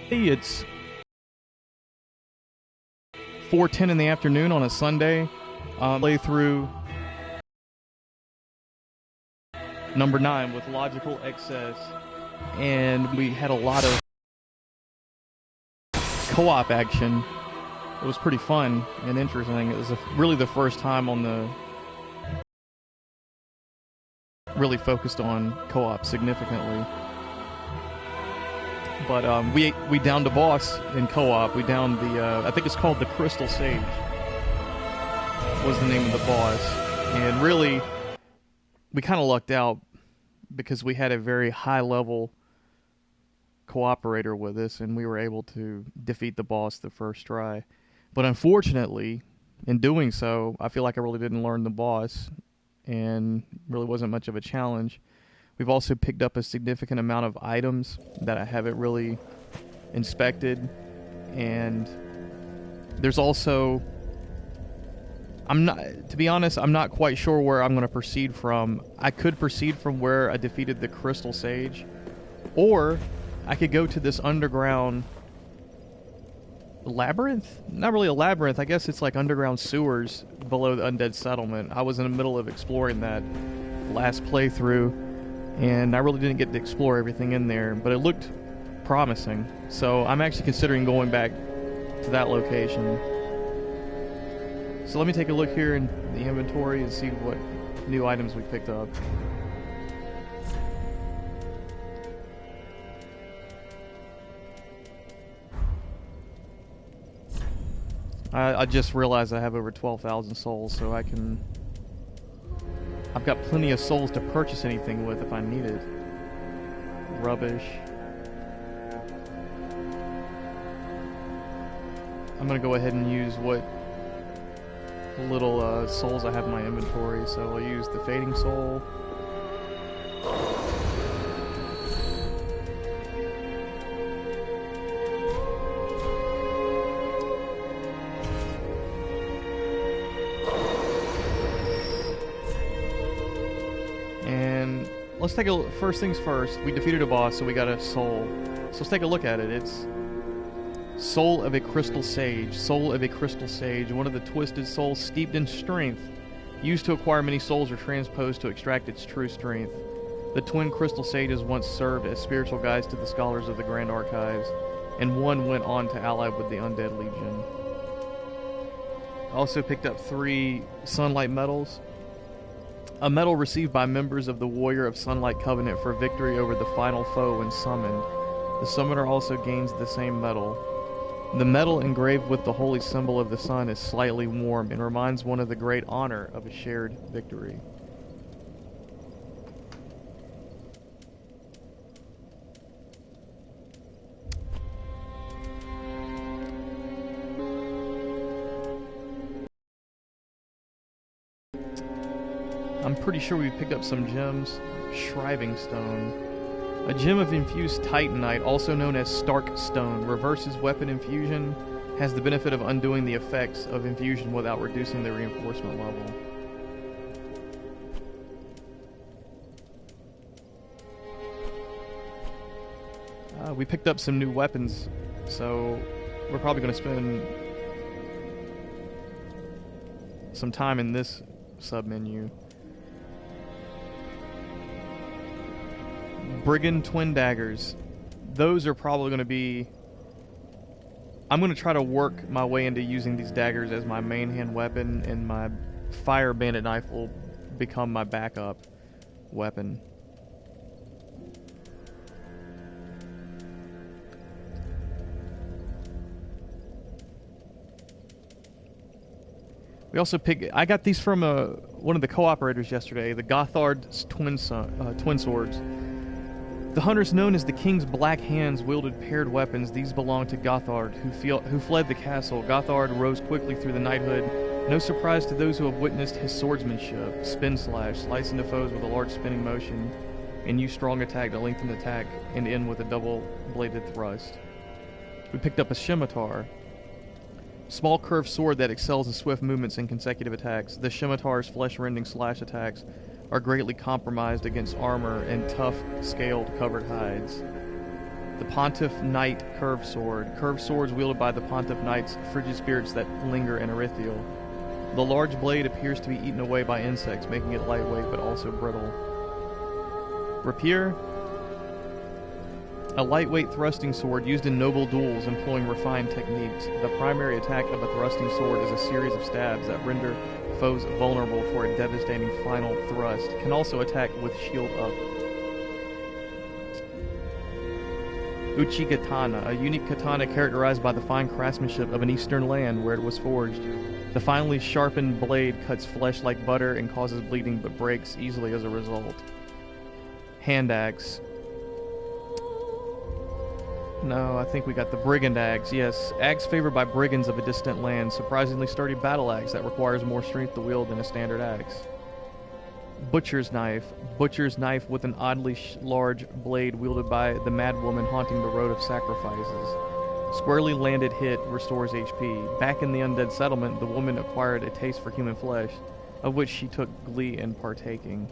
It's 4:10 in the afternoon on a Sunday. Play through number 9 with Logical Excess, and we had a lot of co-op action. It was pretty fun and interesting. It was really the first time on the really focused on co-op significantly. But we downed a boss in co-op. We downed the I think it's called the Crystal Sage was the name of the boss, and really we kind of lucked out because we had a very high level cooperator with us, and we were able to defeat the boss the first try. But unfortunately, in doing so, I feel like I really didn't learn the boss, and really wasn't much of a challenge. We've also picked up a significant amount of items that I haven't really inspected, and there's also, to be honest, I'm not quite sure where I'm going to proceed from. I could proceed from where I defeated the Crystal Sage, or I could go to this underground labyrinth? Not really a labyrinth. I guess it's like underground sewers below the Undead Settlement. I was in the middle of exploring that last playthrough, and I really didn't get to explore everything in there, but it looked promising. So I'm actually considering going back to that location. So let me take a look here in the inventory and see what new items we picked up. I just realized I have over 12,000 souls, so I've got plenty of souls to purchase anything with if I need it. Rubbish. I'm gonna go ahead and use what little souls I have in my inventory, so I'll use the Fading Soul. And let's take a first things first. We defeated a boss, so we got a soul. So let's take a look at it. It's Soul of a Crystal Sage. Soul of a Crystal Sage, one of the twisted souls steeped in strength, used to acquire many souls or transposed to extract its true strength. The twin Crystal Sages once served as spiritual guides to the scholars of the Grand Archives, and one went on to ally with the Undead Legion. I also picked up 3 Sunlight Medals. A medal received by members of the Warrior of Sunlight Covenant for victory over the final foe when summoned. The summoner also gains the same medal. The medal engraved with the holy symbol of the sun is slightly warm and reminds one of the great honor of a shared victory. I'm pretty sure we picked up some gems. Shriving Stone. A gem of infused Titanite, also known as Stark Stone, reverses weapon infusion, has the benefit of undoing the effects of infusion without reducing the reinforcement level. We picked up some new weapons, so we're probably going to spend some time in this sub-menu. Brigand Twin Daggers. Those are probably going to be... I'm going to try to work my way into using these daggers as my main hand weapon, and my Fire Bandit Knife will become my backup weapon. We also I got these from one of the cooperators yesterday, the Gothard's Twin Swords. The hunters known as the King's Black Hands wielded paired weapons. These belonged to Gothard, who fled the castle. Gothard rose quickly through the knighthood. No surprise to those who have witnessed his swordsmanship. Spin slash, slice into foes with a large spinning motion, and use strong attack to lengthen attack and end with a double-bladed thrust. We picked up a Scimitar. Small curved sword that excels in swift movements and consecutive attacks. The Scimitar's flesh-rending slash attacks are greatly compromised against armor and tough, scaled, covered hides. The Pontiff Knight Curved Sword. Curved swords wielded by the Pontiff Knights, frigid spirits that linger in Erithiel. The large blade appears to be eaten away by insects, making it lightweight but also brittle. Rapier. A lightweight thrusting sword used in noble duels employing refined techniques. The primary attack of a thrusting sword is a series of stabs that render foes vulnerable for a devastating final thrust. Can also attack with shield up. Uchigatana, a unique katana characterized by the fine craftsmanship of an eastern land where it was forged. The finely sharpened blade cuts flesh like butter and causes bleeding but breaks easily as a result. Hand axe. No, I think we got the brigand axe. Yes, axe favored by brigands of a distant land. Surprisingly sturdy battle axe that requires more strength to wield than a standard axe. Butcher's knife. Butcher's knife with an oddly large blade wielded by the madwoman haunting the road of sacrifices. Squarely landed hit restores HP. Back in the undead settlement, the woman acquired a taste for human flesh, of which she took glee in partaking.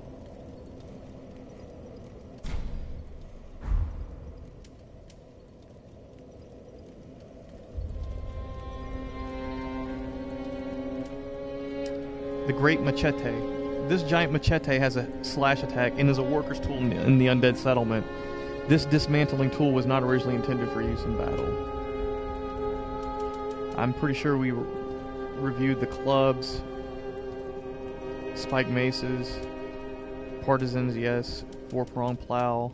The Great Machete. This giant machete has a slash attack and is a worker's tool in the undead settlement. This dismantling tool was not originally intended for use in battle. I'm pretty sure we reviewed the clubs, spike maces, partisans, yes, four-pronged plow.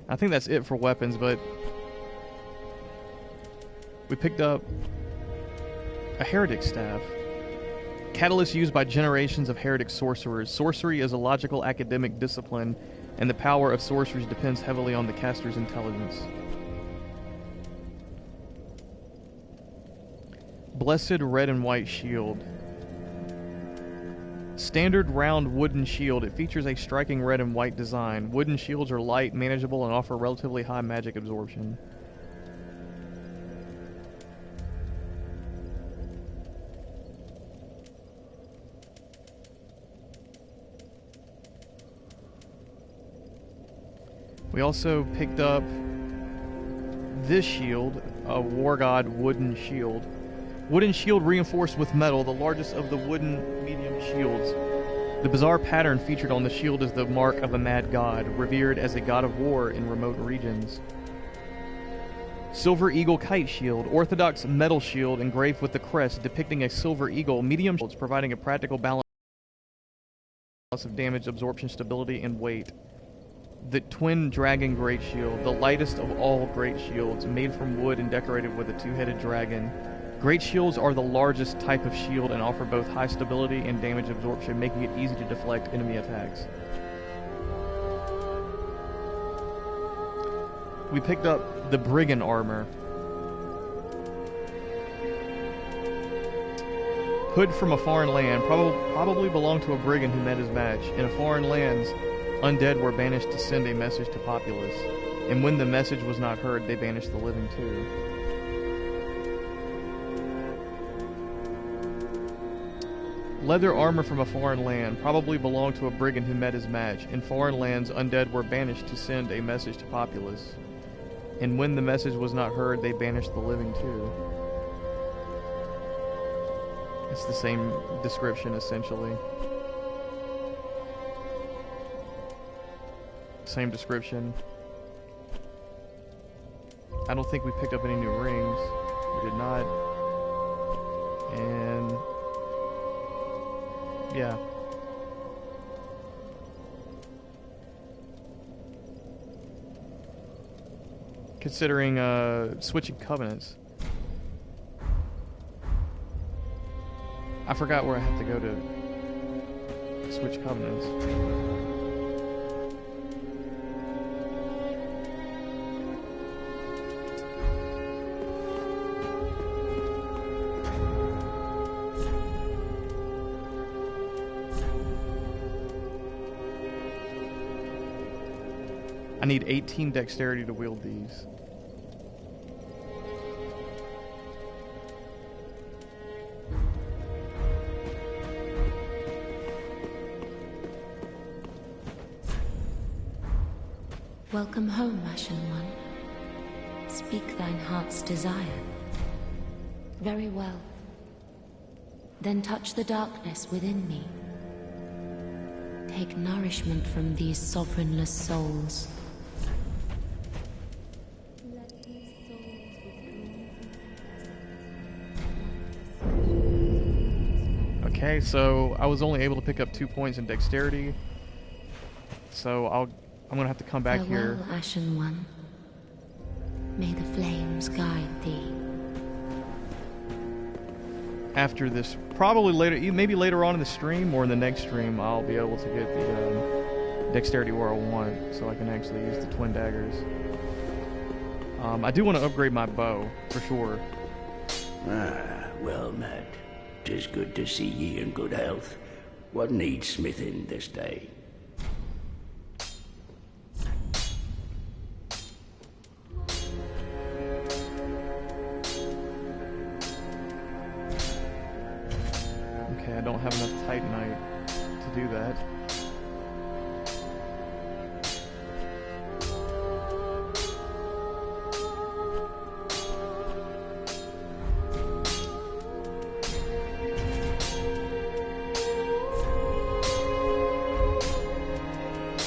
I think that's it for weapons, but we picked up a heretic staff. Catalyst used by generations of heretic sorcerers. Sorcery is a logical academic discipline, and the power of sorceries depends heavily on the caster's intelligence. Blessed red and white shield. Standard round wooden shield. It features a striking red and white design. Wooden shields are light, manageable, and offer relatively high magic absorption. We also picked up this shield, a War God wooden shield. Wooden shield reinforced with metal, the largest of the wooden medium shields. The bizarre pattern featured on the shield is the mark of a mad god, revered as a god of war in remote regions. Silver Eagle Kite Shield, orthodox metal shield engraved with the crest depicting a silver eagle, medium shields providing a practical balance of damage, absorption, stability, and weight. The Twin Dragon Great Shield, the lightest of all great shields, made from wood and decorated with a two-headed dragon. Great shields are the largest type of shield and offer both high stability and damage absorption, making it easy to deflect enemy attacks. We picked up the Brigand Armor. Hood from a foreign land, probably belonged to a brigand who met his match. In a foreign lands, undead were banished to send a message to populace, and when the message was not heard, they banished the living too. Leather armor from a foreign land, probably belonged to a brigand who met his match. In foreign lands, undead were banished to send a message to populace, and when the message was not heard, they banished the living too. It's the same description, essentially. Same description. I don't think we picked up any new rings. We did not. And yeah. Considering switching covenants. I forgot where I have to go to switch covenants. I need 18 dexterity to wield these. Welcome home, Ashen One. speak thine heart's desire? Very well. Then touch the darkness within me. Take nourishment from these sovereignless souls. Okay, so I was only able to pick up 2 points in dexterity. So I'm gonna have to come back here. Farewell, Ashen One. May the flames guide thee. After this, probably later, maybe later on in the stream or in the next stream, I'll be able to get the dexterity where I want, so I can actually use the twin daggers. I do want to upgrade my bow, for sure. Ah, well met. 'Tis good to see ye in good health. What needs smithing this day? Okay, I don't have enough Titanite to do that.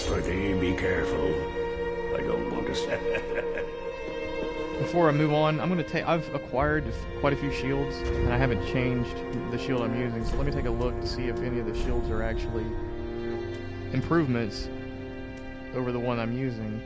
Pretty be careful. I don't want to say. Before I move on, I've acquired quite a few shields, and I haven't changed the shield I'm using, so let me take a look to see if any of the shields are actually improvements over the one I'm using.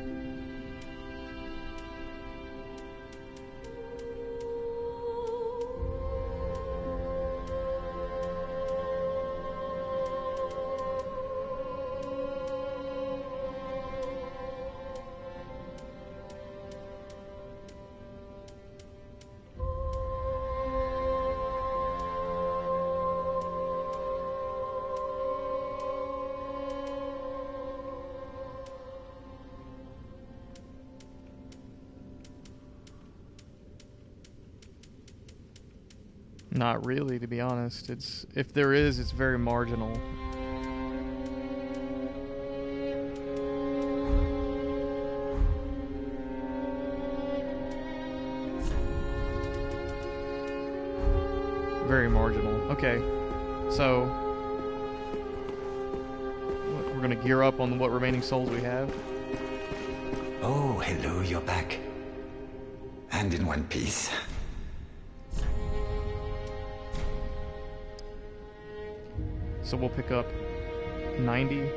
Not really, to be honest. If there is, it's very marginal. Very marginal. Okay, so we're gonna gear up on what remaining souls we have. Oh, hello, you're back. And in one piece. So we'll pick up 90.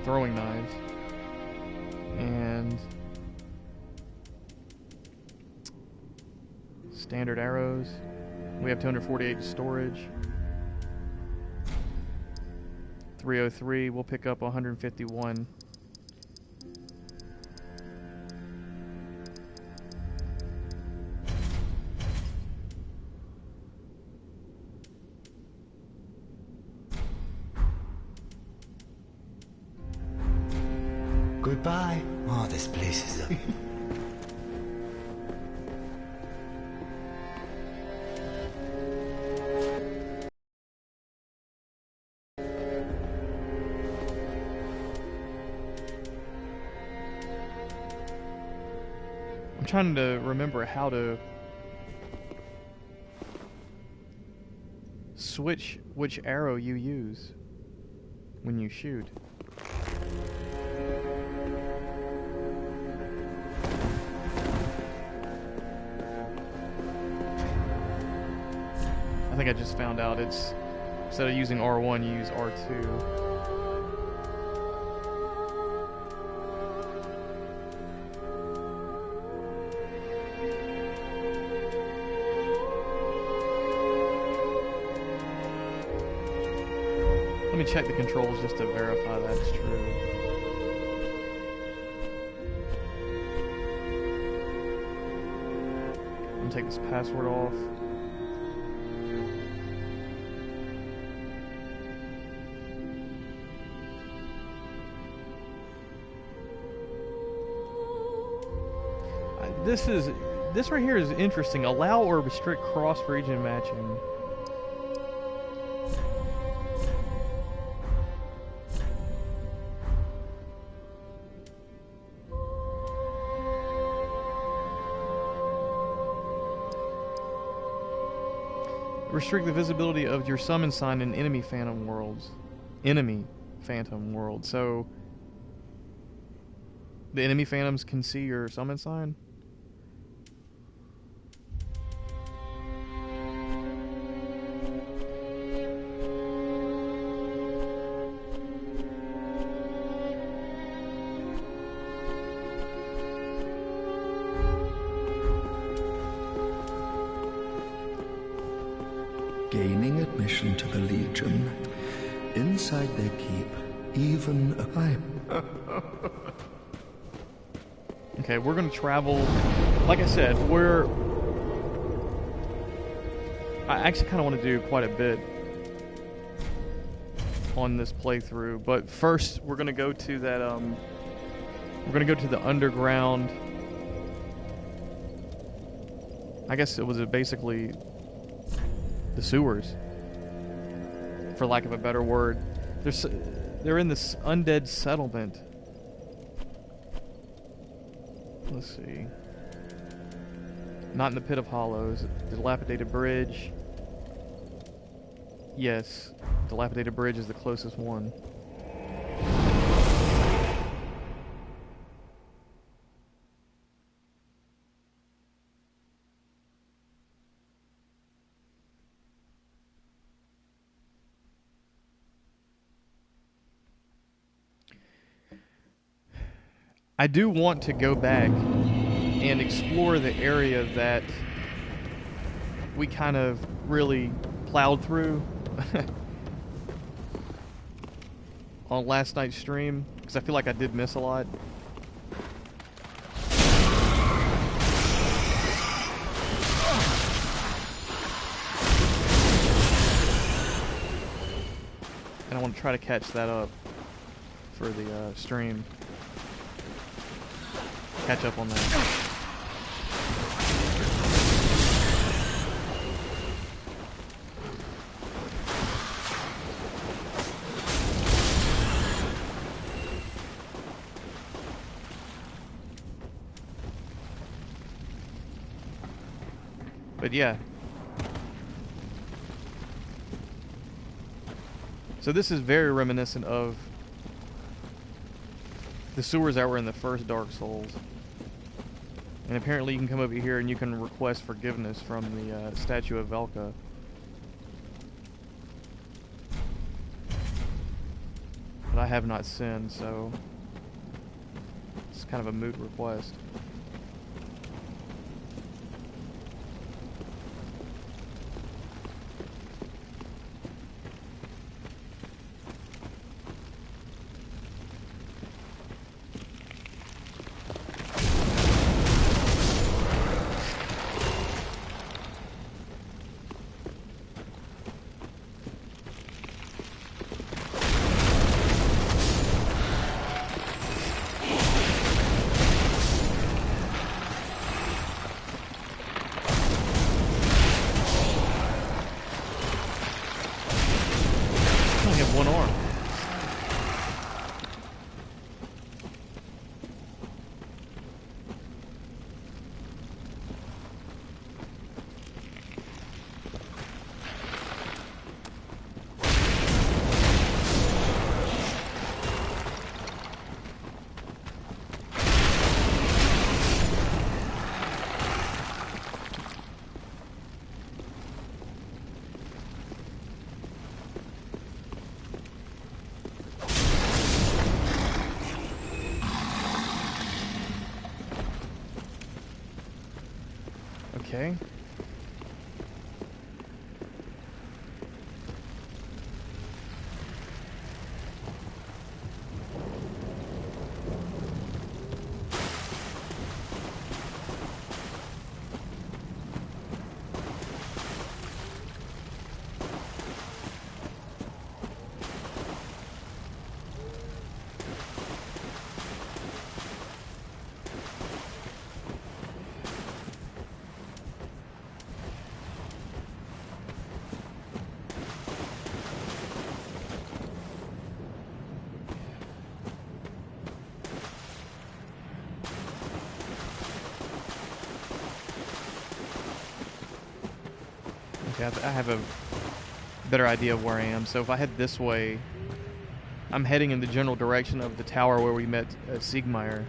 Throwing knives. And standard arrows. We have 248 storage. 303, we'll pick up 151. Goodbye. Oh, this place is a... I'm trying to remember how to switch which arrow you use when you shoot. I think I just found out it's, instead of using R1, you use R2. Let me check the controls just to verify that's true. I'm gonna take this password off. This right here is interesting. Allow or restrict cross-region matching. Restrict the visibility of your summon sign in enemy phantom worlds. Enemy phantom world. So the enemy phantoms can see your summon sign? Gaining admission to the Legion. Inside their keep, even a... Okay, we're gonna travel. Like I said, I actually kind of want to do quite a bit on this playthrough, but first we're gonna go to that. We're gonna go to the underground. I guess it was basically the sewers, for lack of a better word. They're in this undead settlement. Let's see. Not in the Pit of Hollows. Dilapidated Bridge. Yes, Dilapidated Bridge is the closest one. I do want to go back and explore the area that we kind of really plowed through on last night's stream, because I feel like I did miss a lot. And I want to try to catch that up for the stream. Catch up on that. But yeah. So this is very reminiscent of the sewers that were in the first Dark Souls. And apparently you can come over here and you can request forgiveness from the statue of Velka. But I have not sinned, so it's kind of a moot request. Okay. Okay, I have a better idea of where I am. So if I head this way, I'm heading in the general direction of the tower where we met Siegmeyer.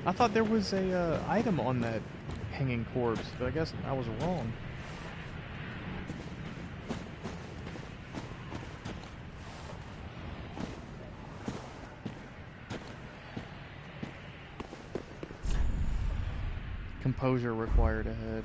I thought there was a item on that hanging corpse, but I guess I was wrong. Composure required ahead.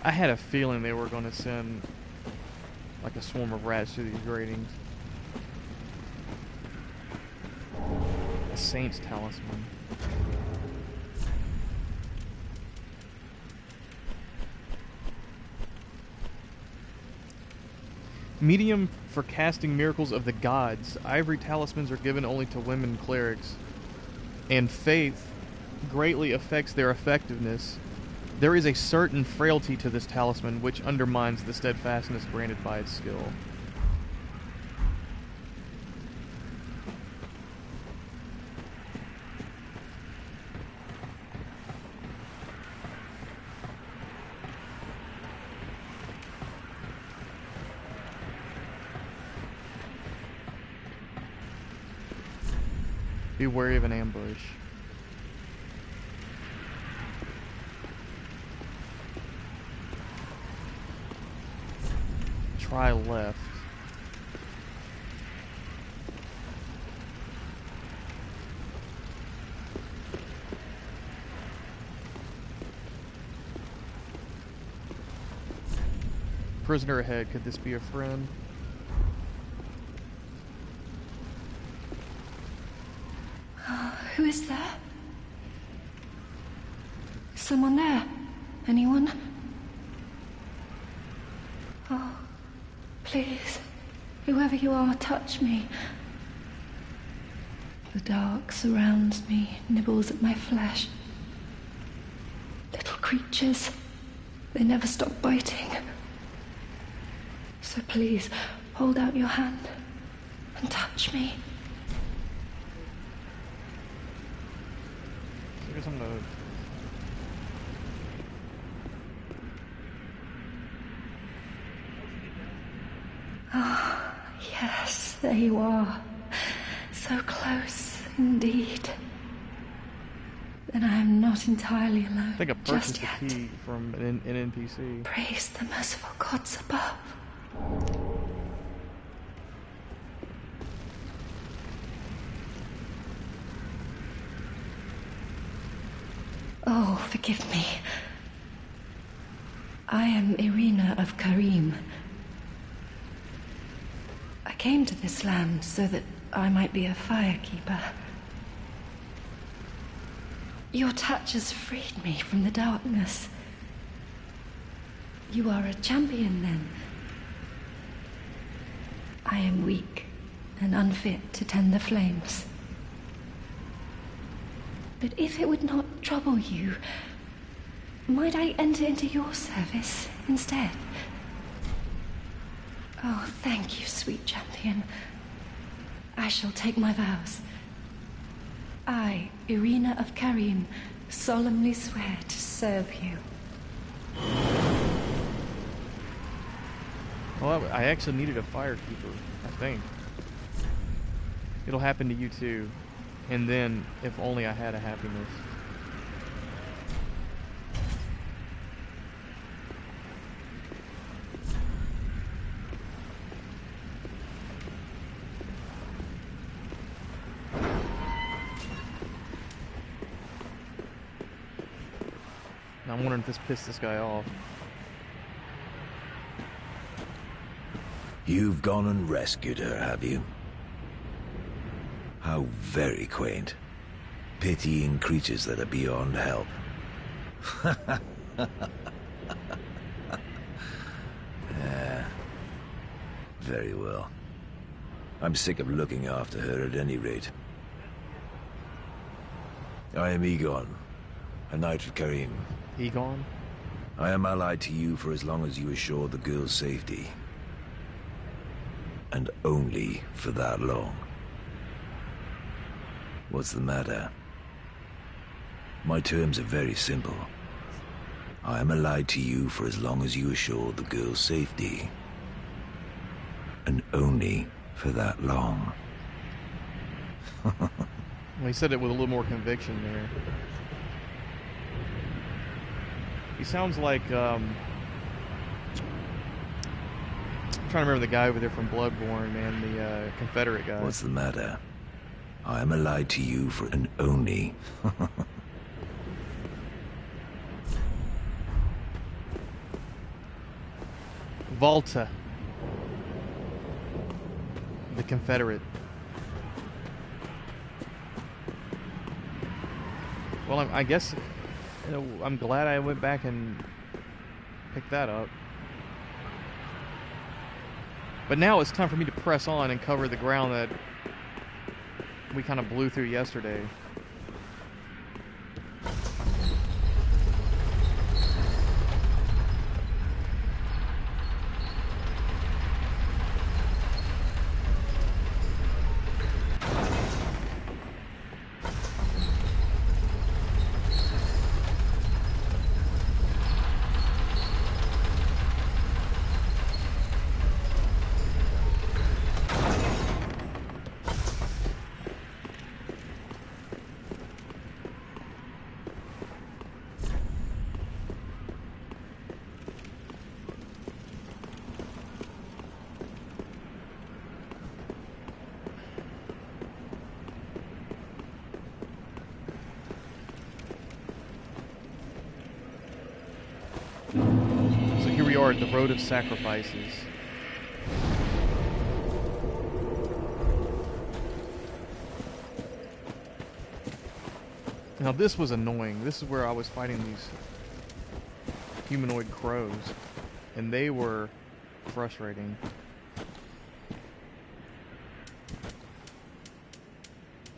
I had a feeling they were going to send like a swarm of rats through these gratings. A saint's talisman. Medium for casting miracles of the gods. Ivory talismans are given only to women clerics. And faith greatly affects their effectiveness. There is a certain frailty to this talisman which undermines the steadfastness granted by its skill. Be wary of an ambush. Try left. Prisoner ahead. Could this be a friend? Who is there? Someone there? Anyone? Oh, please, whoever you are, touch me. The dark surrounds me, nibbles at my flesh. Little creatures, they never stop biting. So please, hold out your hand and touch me. I guess I'm gonna... Ah, yes, there you are. So close, indeed. Then I am not entirely alone. I think I purchased just the yet. key from an NPC. Praise the merciful gods above. Oh, forgive me. I am Irina of Karim. I came to this land so that I might be a firekeeper. Your touch has freed me from the darkness. You are a champion, then. I am weak and unfit to tend the flames. But if it would not trouble you, might I enter into your service instead? Oh, thank you, sweet champion. I shall take my vows. I, Irina of Carim, solemnly swear to serve you. Well, I actually needed a firekeeper, I think. It'll happen to you too. And then, if only I had a happiness. Now I'm wondering if this pissed this guy off. You've gone and rescued her, have you? How very quaint. Pitying creatures that are beyond help. Yeah. Very well. I'm sick of looking after her at any rate. I am Egon, a knight of Carim. Egon? I am allied to you for as long as you assure the girl's safety. And only for that long. What's the matter? My terms are very simple. I am allied to you for as long as you assure the girl's safety. And only for that long. Well, he said it with a little more conviction there. He sounds like, I'm trying to remember the guy over there from Bloodborne, man, the Confederate guy. What's the matter? I am allied to you for an only. Volta. The Confederate. Well, I guess, you know, I'm glad I went back and picked that up. But now it's time for me to press on and cover the ground that we kind of blew through yesterday. At the Road of Sacrifices. Now this was annoying. This is where I was fighting these humanoid crows, and they were frustrating.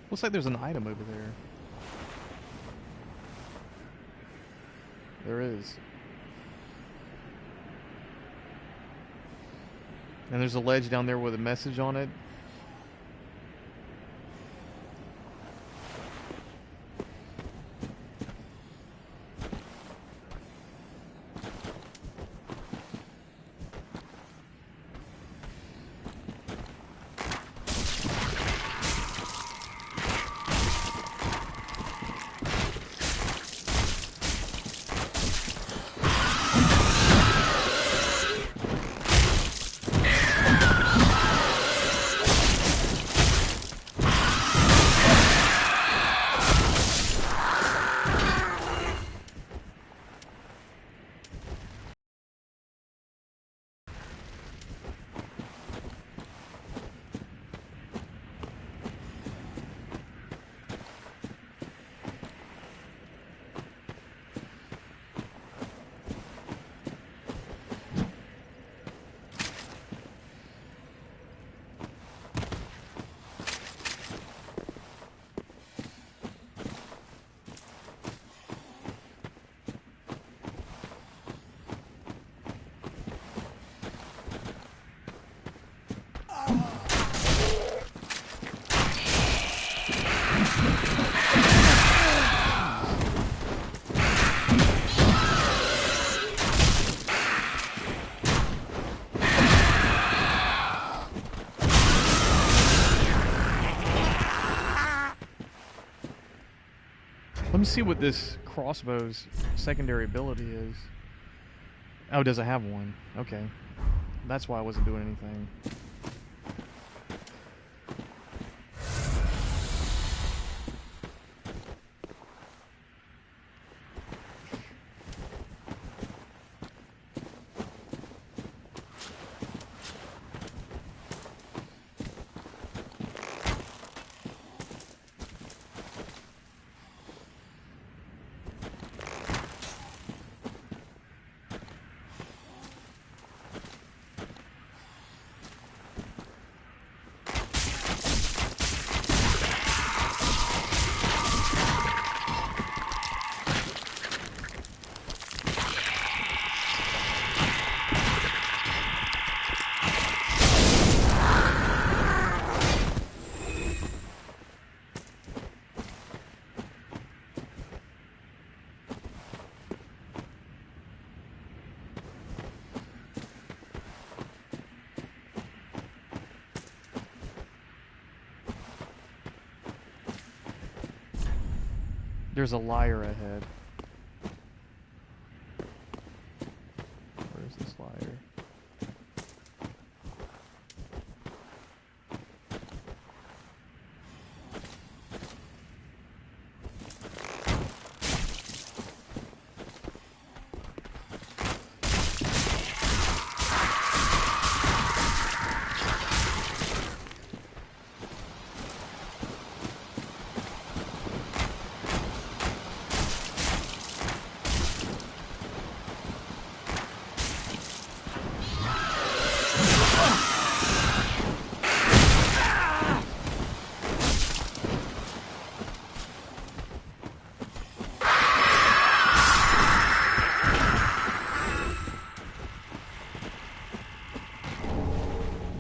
Looks like there's an item over there. There is. And there's a ledge down there with a message on it. see what this crossbow's secondary ability is. Oh, does it have one? Okay. That's why I wasn't doing anything. There's a liar ahead. Where's this liar?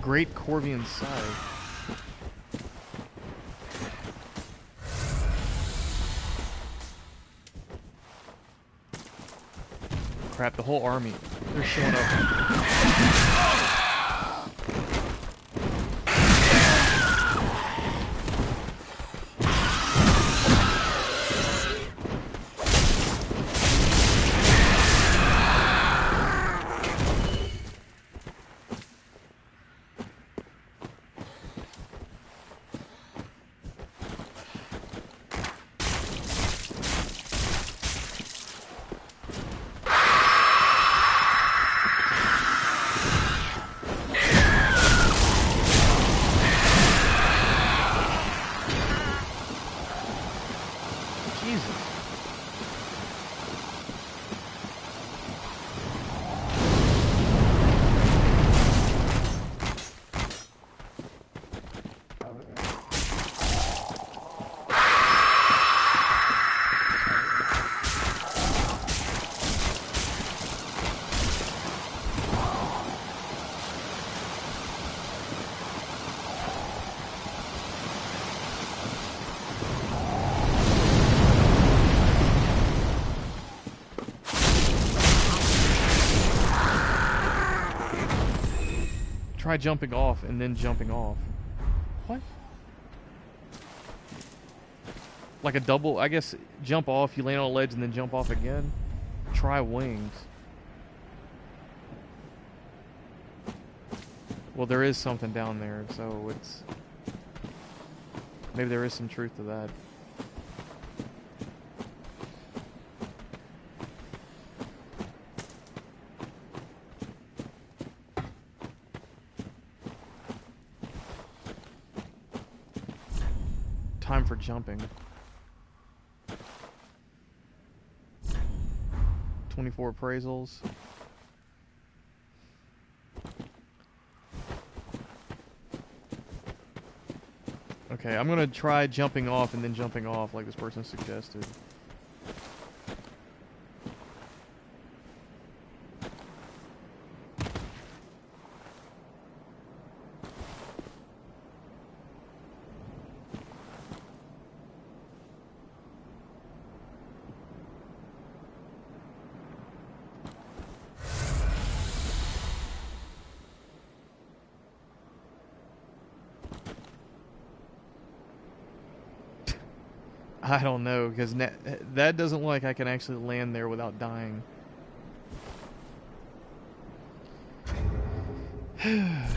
Great Corvian Scythe. Crap, the whole army. They're showing up. Try jumping off and then jumping off. What? Like a double, I guess, jump off, you land on a ledge and then jump off again. Try wings. Well, there is something down there, so it's... Maybe there is some truth to that. Time for jumping. 24 appraisals. Okay, I'm gonna try jumping off and then jumping off like this person suggested. I don't know, because that doesn't look like I can actually land there without dying. Let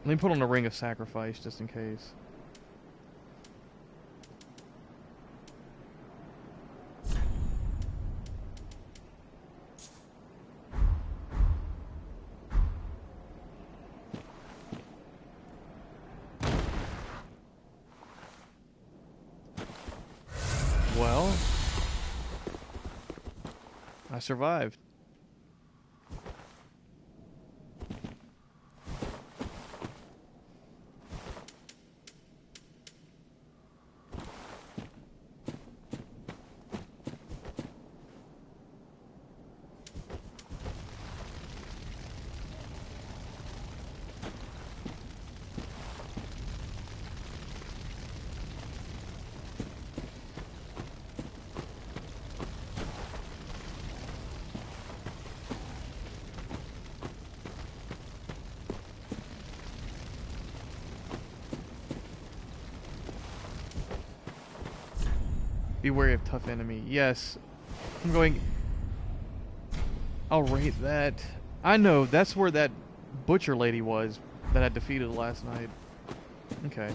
me put on a Ring of Sacrifice, just in case. Well, I survived. Be wary of tough enemy. Yes. I'm going... I'll rate that. I know, that's where that butcher lady was that I defeated last night. Okay.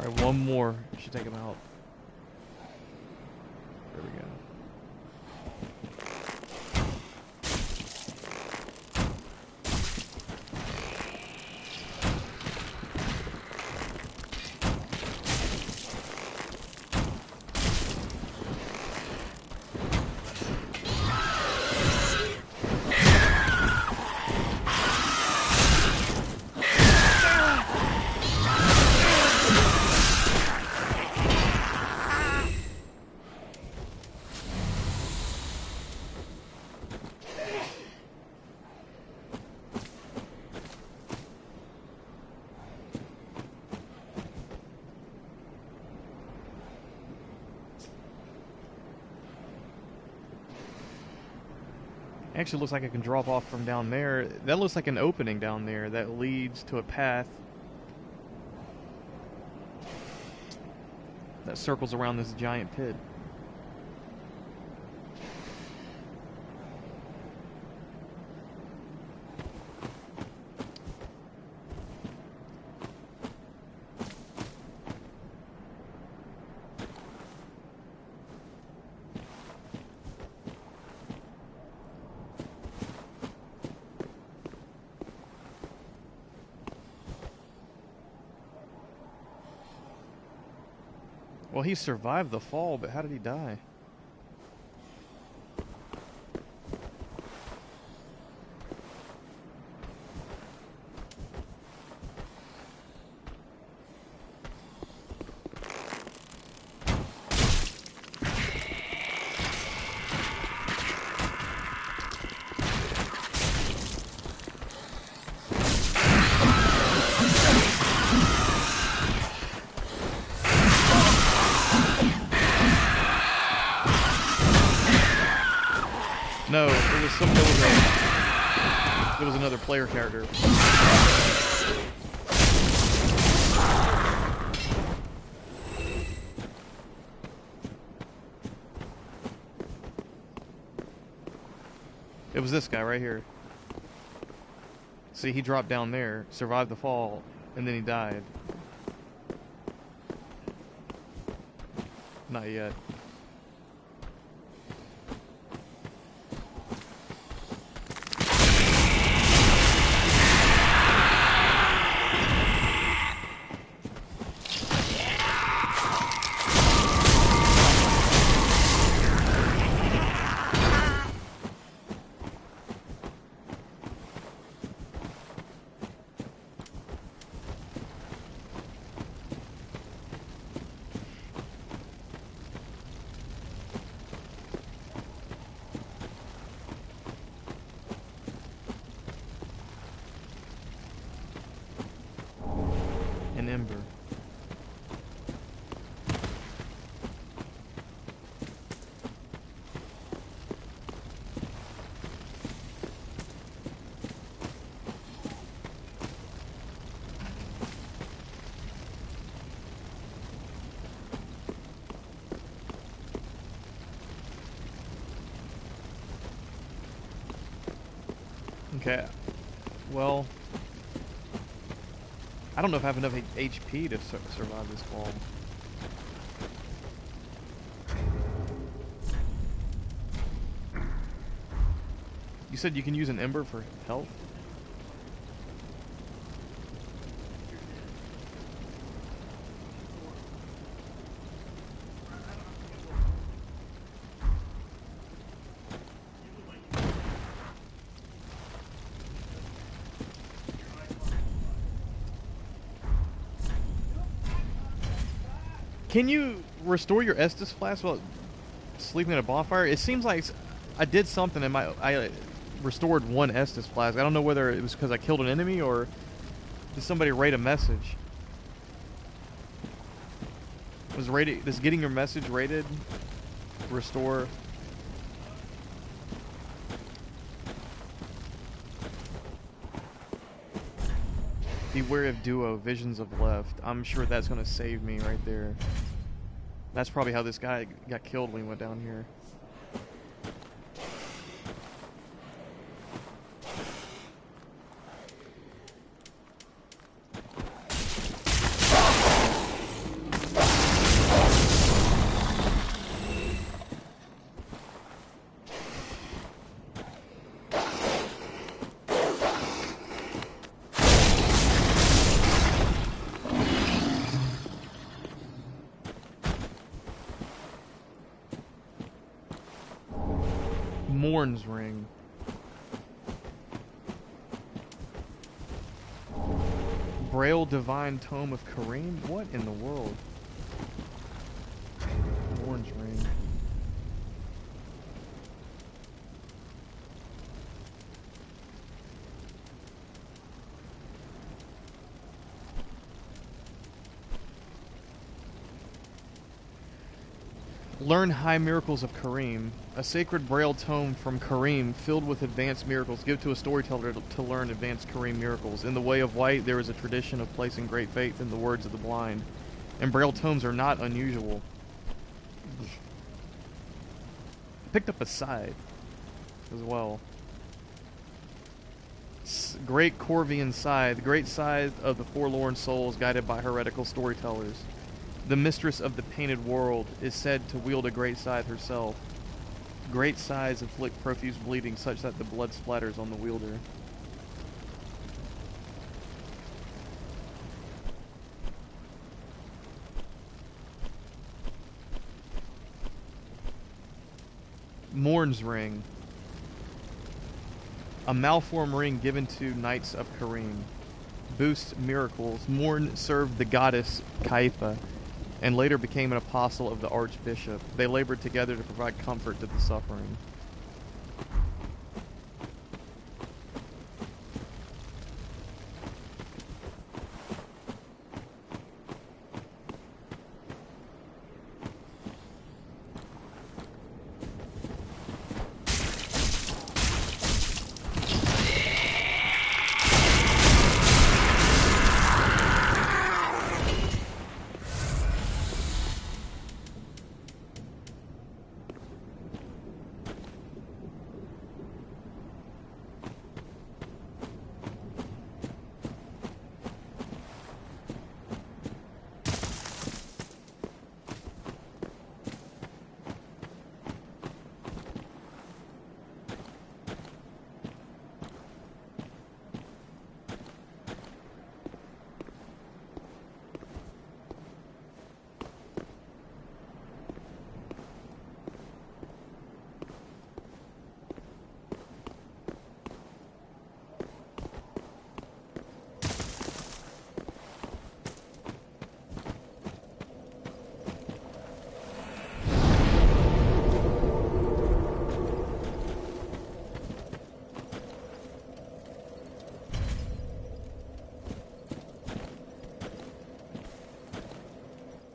Alright, one more. Should take him out. There we go. Actually looks like I can drop off from down there. That looks like an opening down there that leads to a path that circles around this giant pit. Well, he survived the fall, but how did he die? No, it was another player character. It was this guy right here. See, he dropped down there, survived the fall, and then he died. Not yet. An ember. Okay, well, I don't know if I have enough HP to survive this fall. You said you can use an ember for health? Can you restore your Estus flask while sleeping at a bonfire? It seems like I did something and I restored one Estus flask. I don't know whether it was because I killed an enemy or did somebody rate a message. Does getting your message rated restore? Beware of duo, visions of left. I'm sure that's going to save me right there. That's probably how this guy got killed when he went down here. Morn's ring. Braille Divine Tome of Kareem? What in the world? Morn's ring. Learn High Miracles of Karim. A sacred braille tome from Karim filled with advanced miracles. Give to a storyteller to learn advanced Karim miracles. In the Way of White, there is a tradition of placing great faith in the words of the blind. And braille tomes are not unusual. I picked up a scythe as well. Great Corvian Scythe. Great scythe of the forlorn souls guided by heretical storytellers. The mistress of the painted world is said to wield a great scythe herself. Great scythes inflict profuse bleeding such that the blood splatters on the wielder. Morn's Ring. A malformed ring given to Knights of Karim. Boosts miracles. Morn served the goddess Kaifa and later became an apostle of the Archbishop. They labored together to provide comfort to the suffering.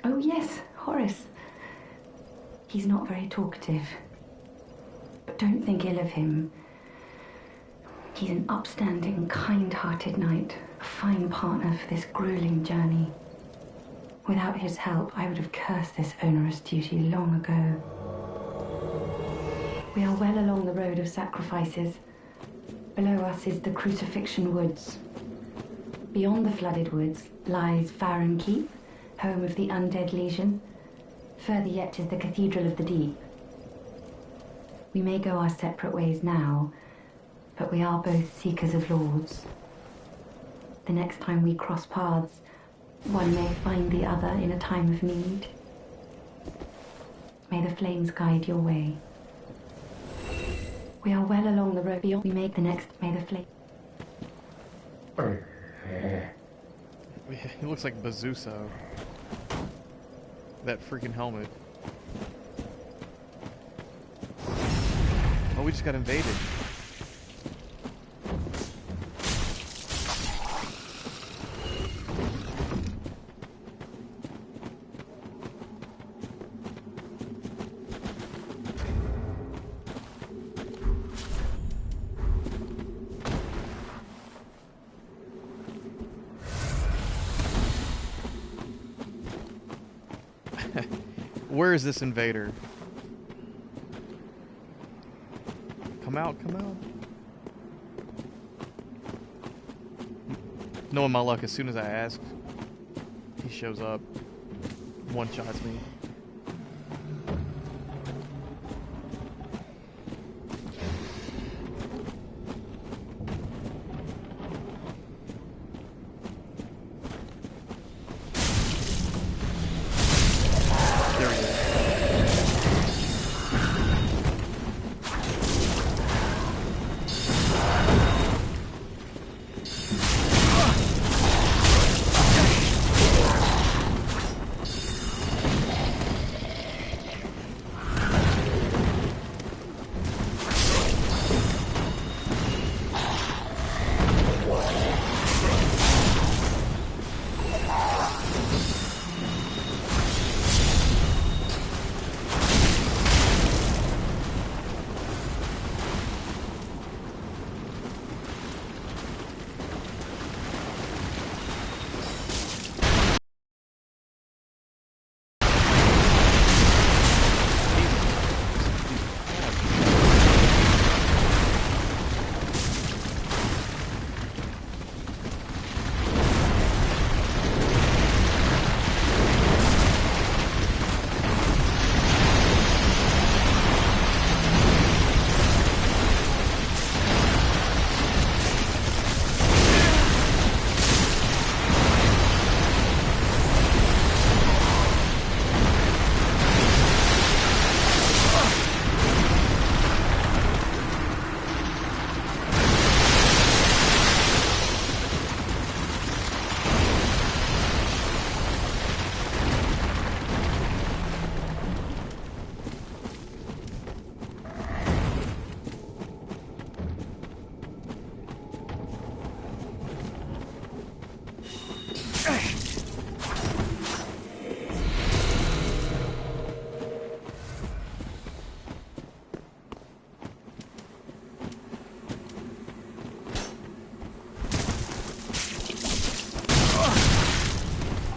Oh yes, Horace. He's not very talkative. But don't think ill of him. He's an upstanding, kind-hearted knight, a fine partner for this grueling journey. Without his help, I would have cursed this onerous duty long ago. We are well along the road of sacrifices. Below us is the Crucifixion Woods. Beyond the flooded woods lies Farron Keep, home of the Undead Legion. Further yet is the Cathedral of the Deep. We may go our separate ways now, but we are both seekers of lords. The next time we cross paths, one may find the other in a time of need. May the flames guide your way. We are well along the road beyond. We make the next. May the flame. He looks like Bazuso. That freaking helmet. Oh, we just got invaded. Where is this invader? Come out, come out. Knowing my luck, as soon as I ask, he shows up. One-shots me.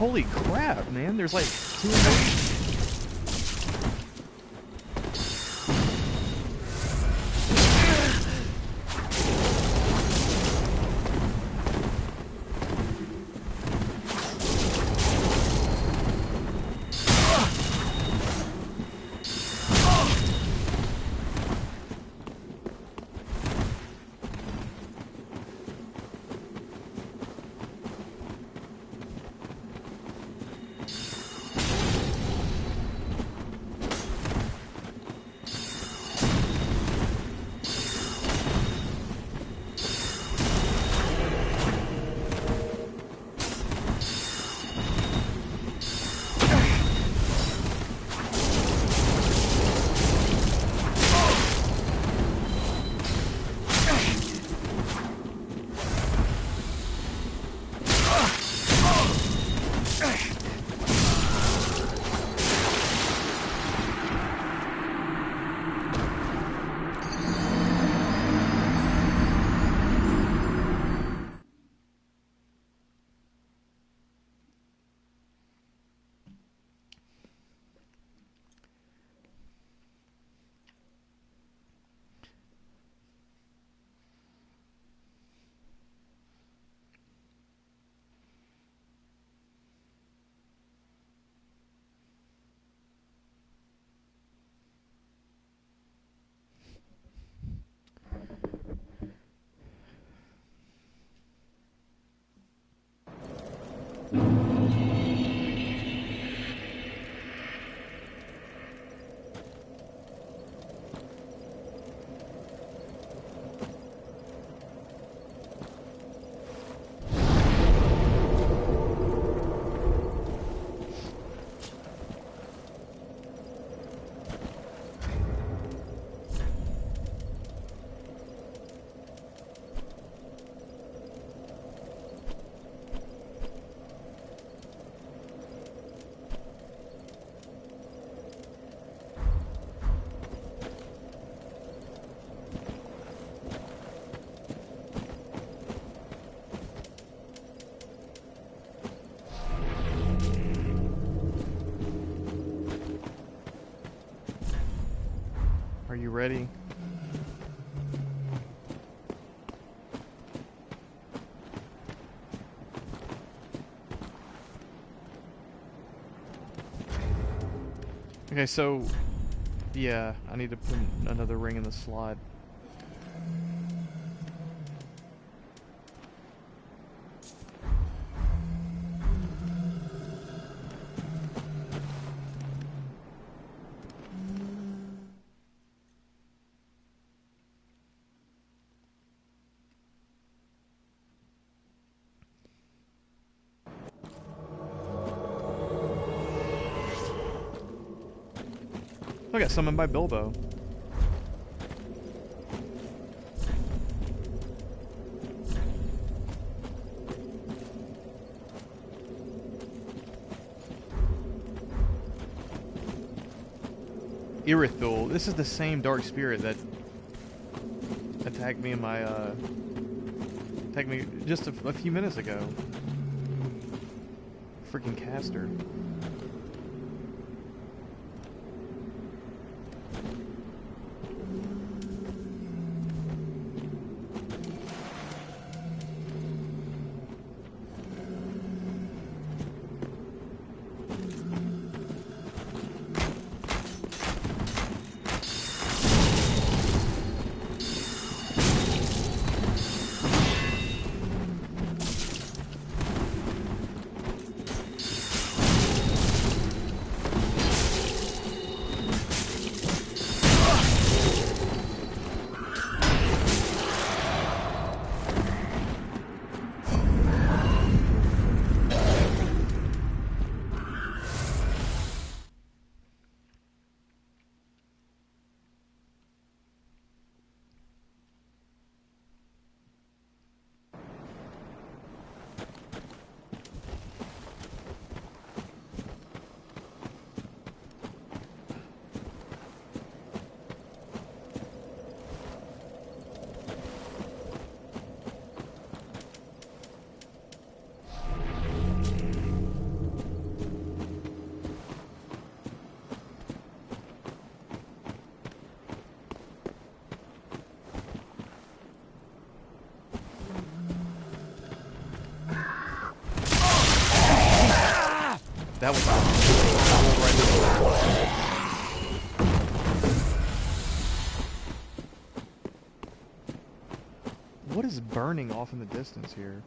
Holy crap, man. There's like 2 of them. Are you ready? Okay, so yeah, I need to put another ring in the slot. I got summoned by Bilbo. Irithul. This is the same dark spirit that attacked me in my attacked me just a few minutes ago. Freaking caster. That was right there. What is burning off in the distance here?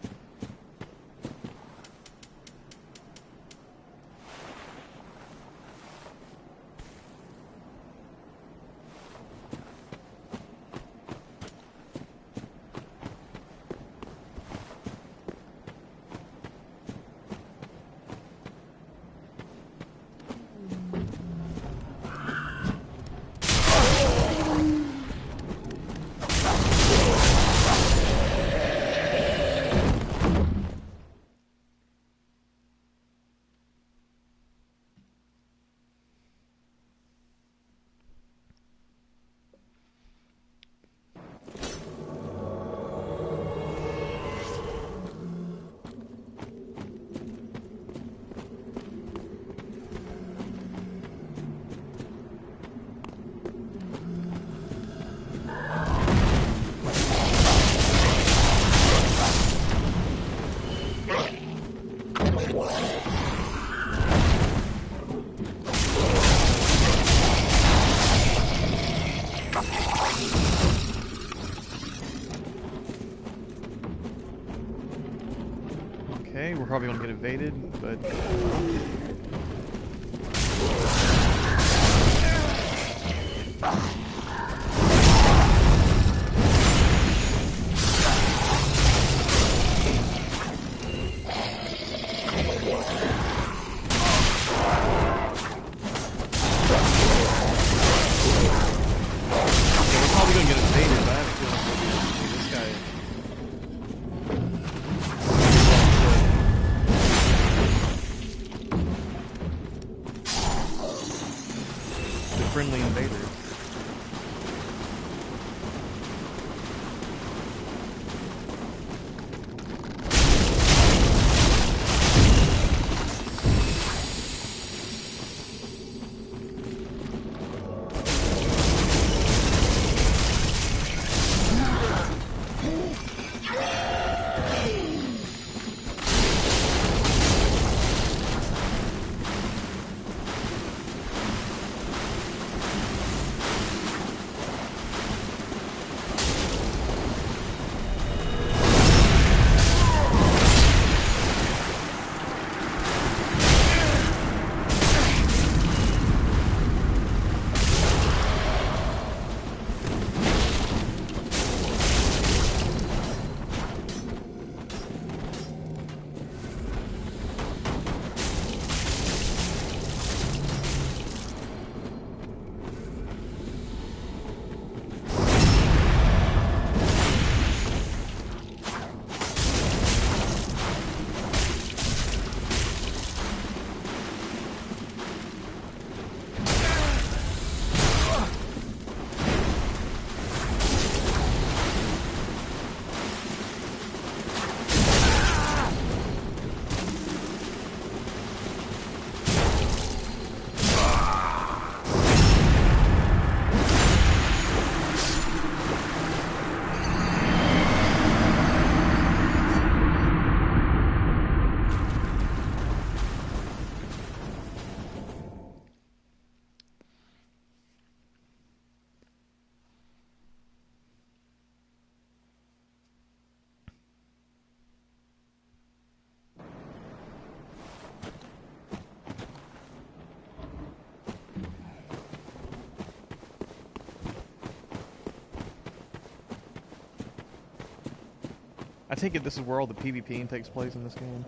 Okay, we're probably gonna get invaded, but we're probably gonna get invaded, but I have a feeling we'll be able to do this guy. Friendly invaders. I take it this is where all the PvPing takes place in this game.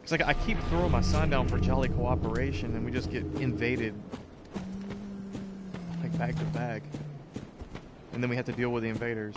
It's like I keep throwing my sign down for jolly cooperation and we just get invaded like back to back. And then we have to deal with the invaders.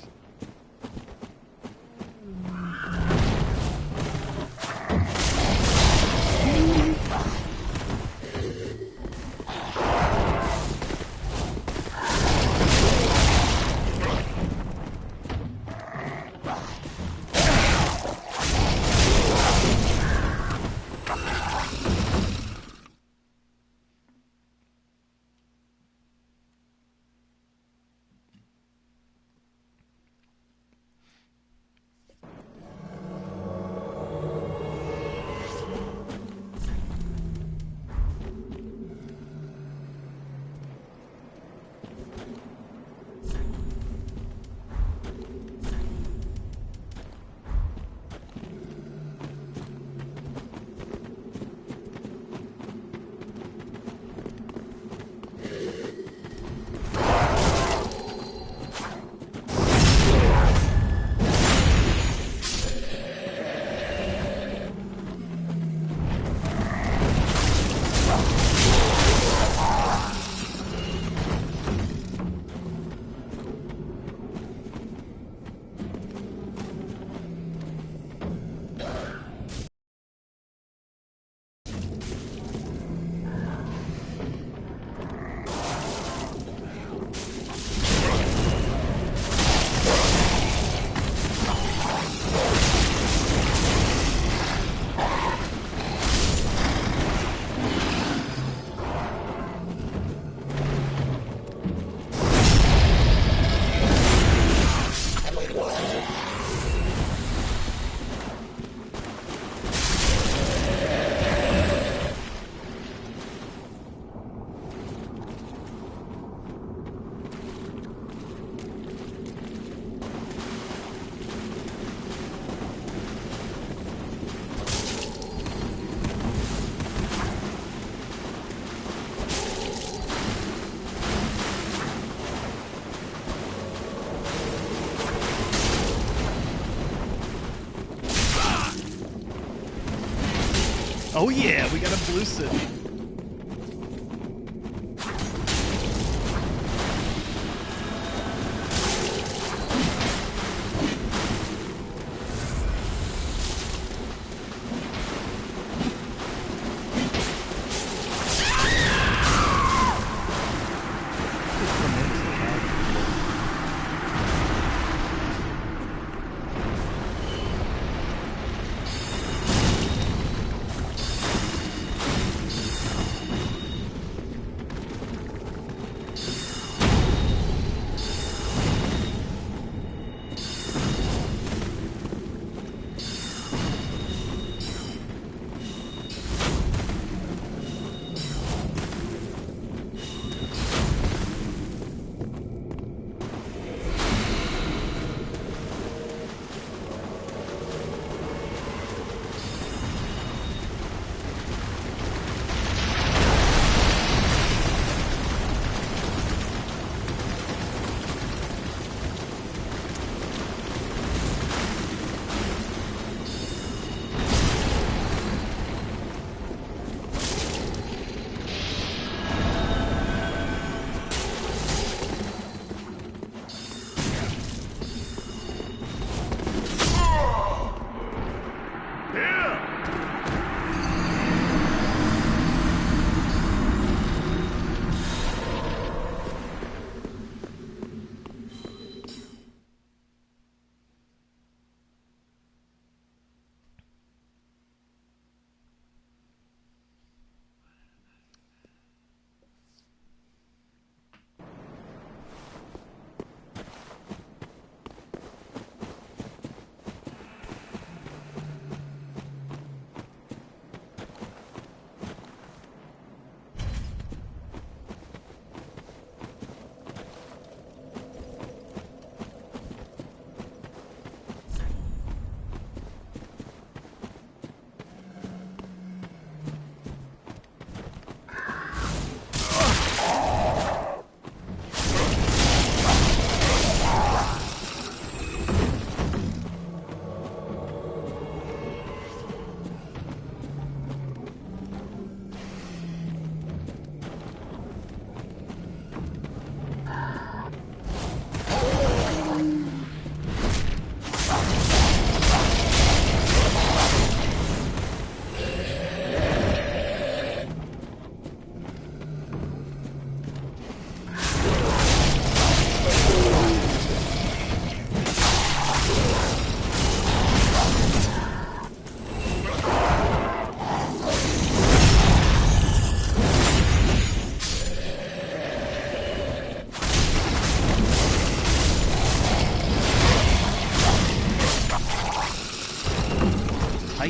Oh yeah, we got a blue city.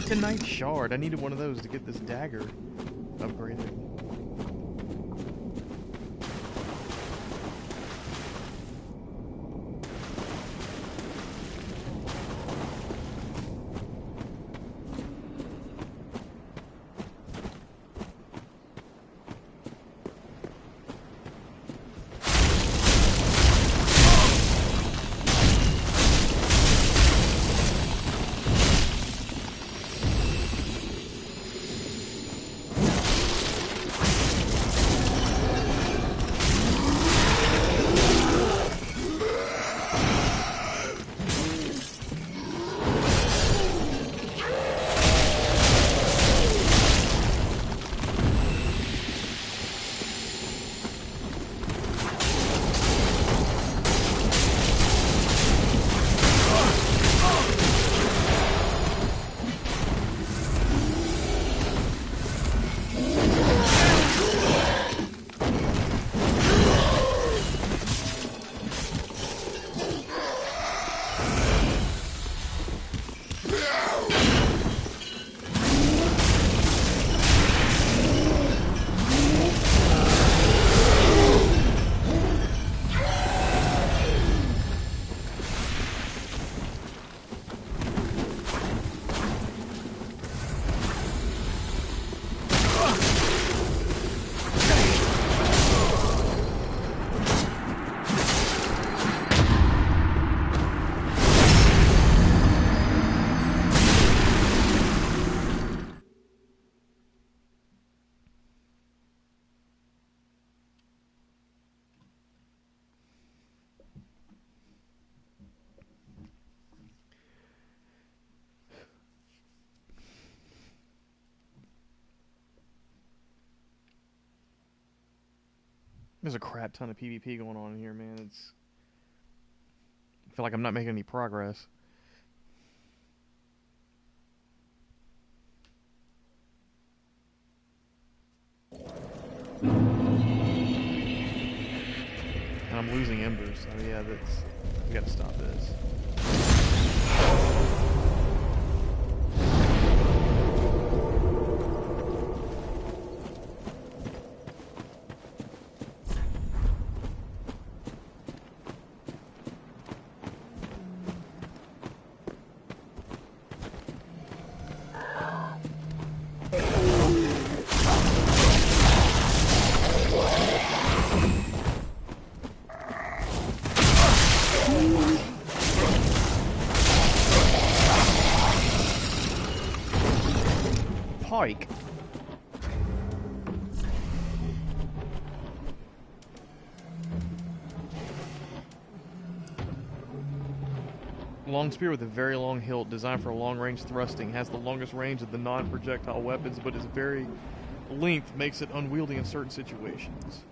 Titanite shard. I needed one of those to get this dagger upgraded. There's a crap ton of PvP going on in here, man. I feel like I'm not making any progress. And I'm losing embers, so yeah, we gotta stop this. Pike. Long spear with a very long hilt, designed for long-range thrusting, has the longest range of the non-projectile weapons, but its very length makes it unwieldy in certain situations.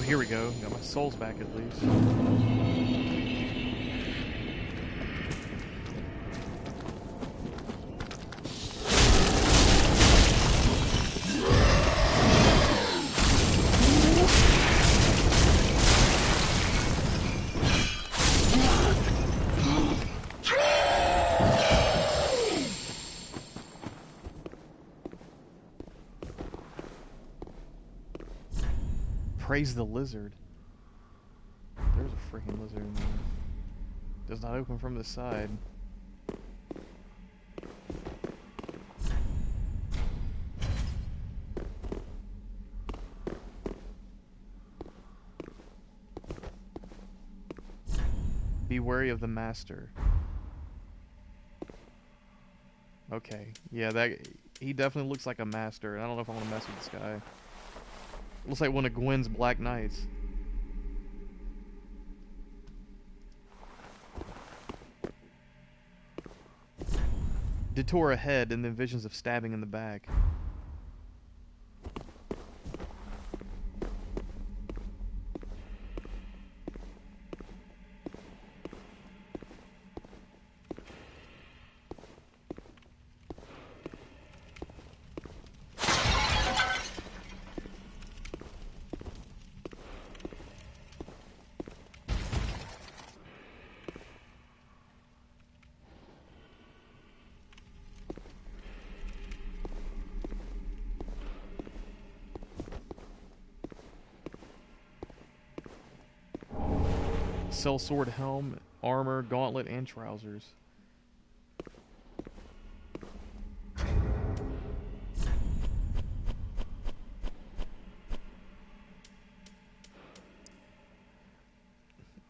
Here we go. Got my souls back at least. Praise the lizard. There's a freaking lizard in there. Does not open from the side. Be wary of the master. Okay. Yeah, he definitely looks like a master. I don't know if I want to mess with this guy. Looks like one of Gwen's Black Knights. Detour ahead and then visions of stabbing in the back. Sellsword helm, armor, gauntlet, and trousers.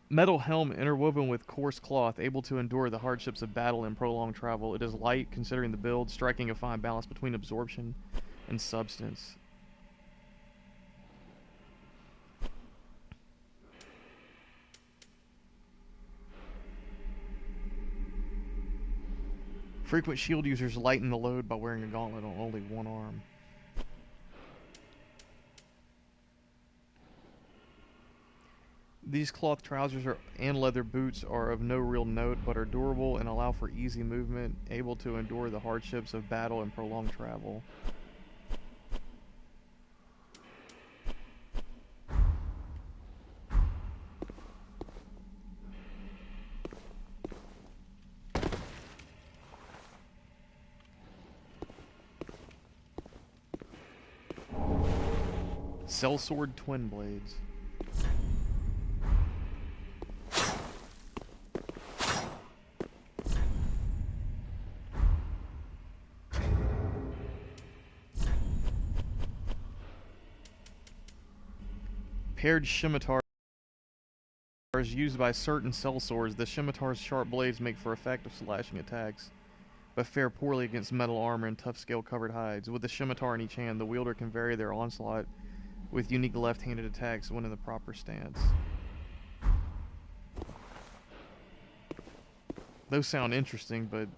Metal helm interwoven with coarse cloth, able to endure the hardships of battle and prolonged travel. It is light, considering the build, striking a fine balance between absorption and substance. Frequent shield users lighten the load by wearing a gauntlet on only one arm. These cloth trousers and leather boots are of no real note, but are durable and allow for easy movement, able to endure the hardships of battle and prolonged travel. Sellsword twin blades. Paired scimitars used by certain sellswords. The scimitar's sharp blades make for effective slashing attacks, but fare poorly against metal armor and tough scale-covered hides. With the scimitar in each hand, the wielder can vary their onslaught with unique left-handed attacks when in the proper stance. Those sound interesting, but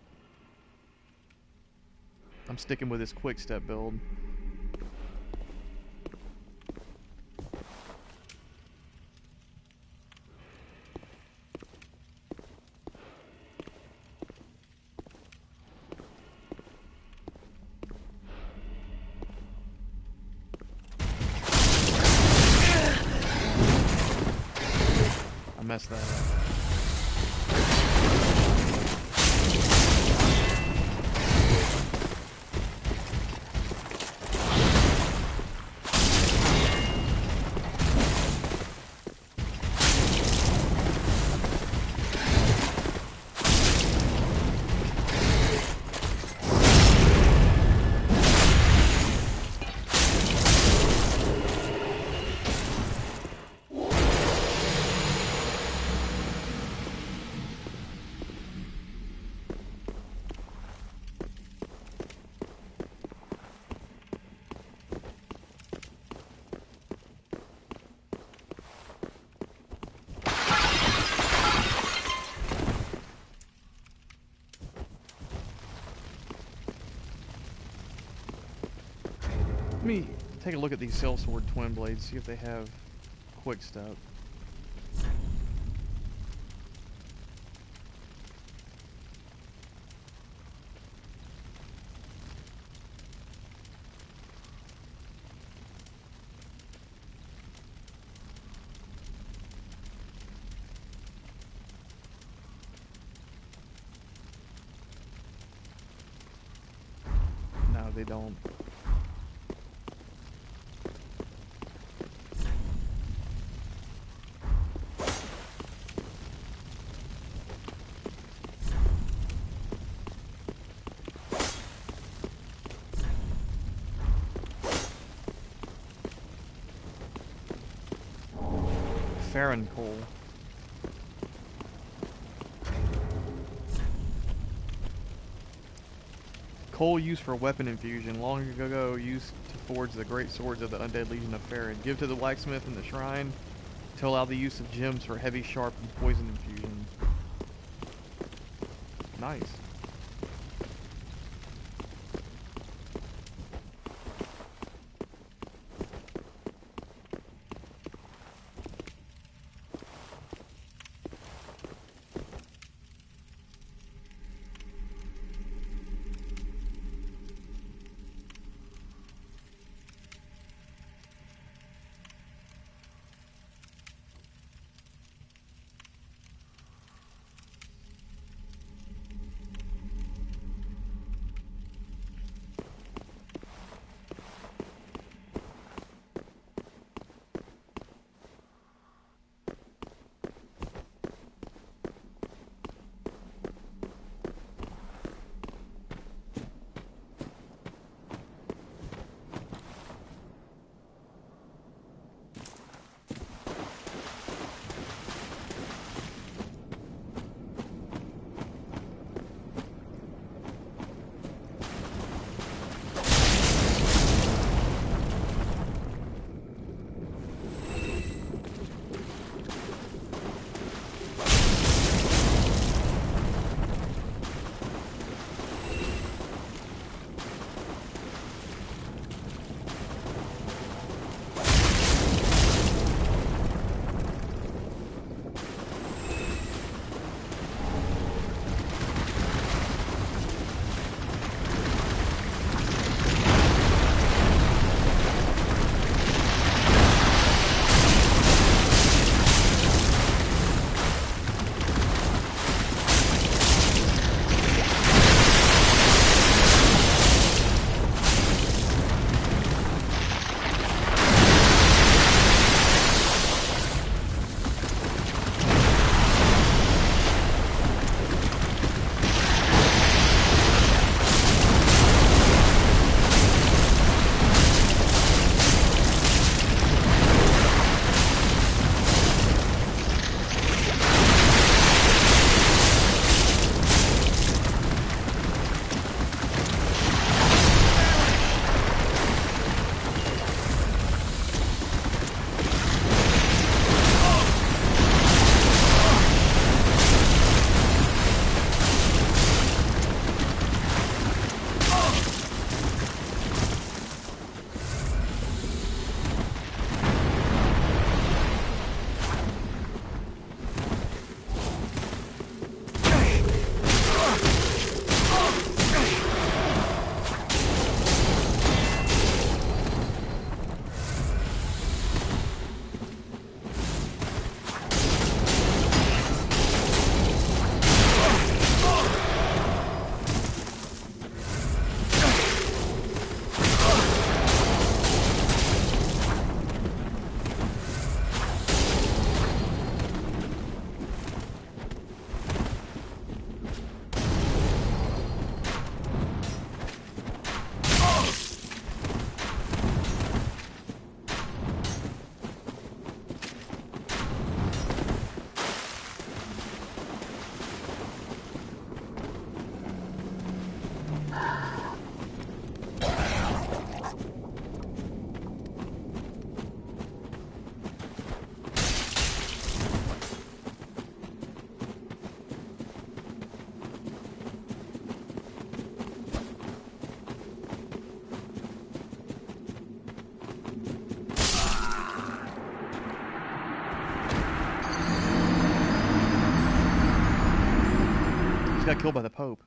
I'm sticking with this quick step build. I messed that up. Let me take a look at these Sellsword twin blades, see if they have quick step. No, they don't. Farron coal. Coal used for weapon infusion, long ago used to forge the great swords of the undead legion of Farron. Give to the blacksmith in the shrine to allow the use of gems for heavy, sharp, and poison infusion. Nice. got killed by the Pope.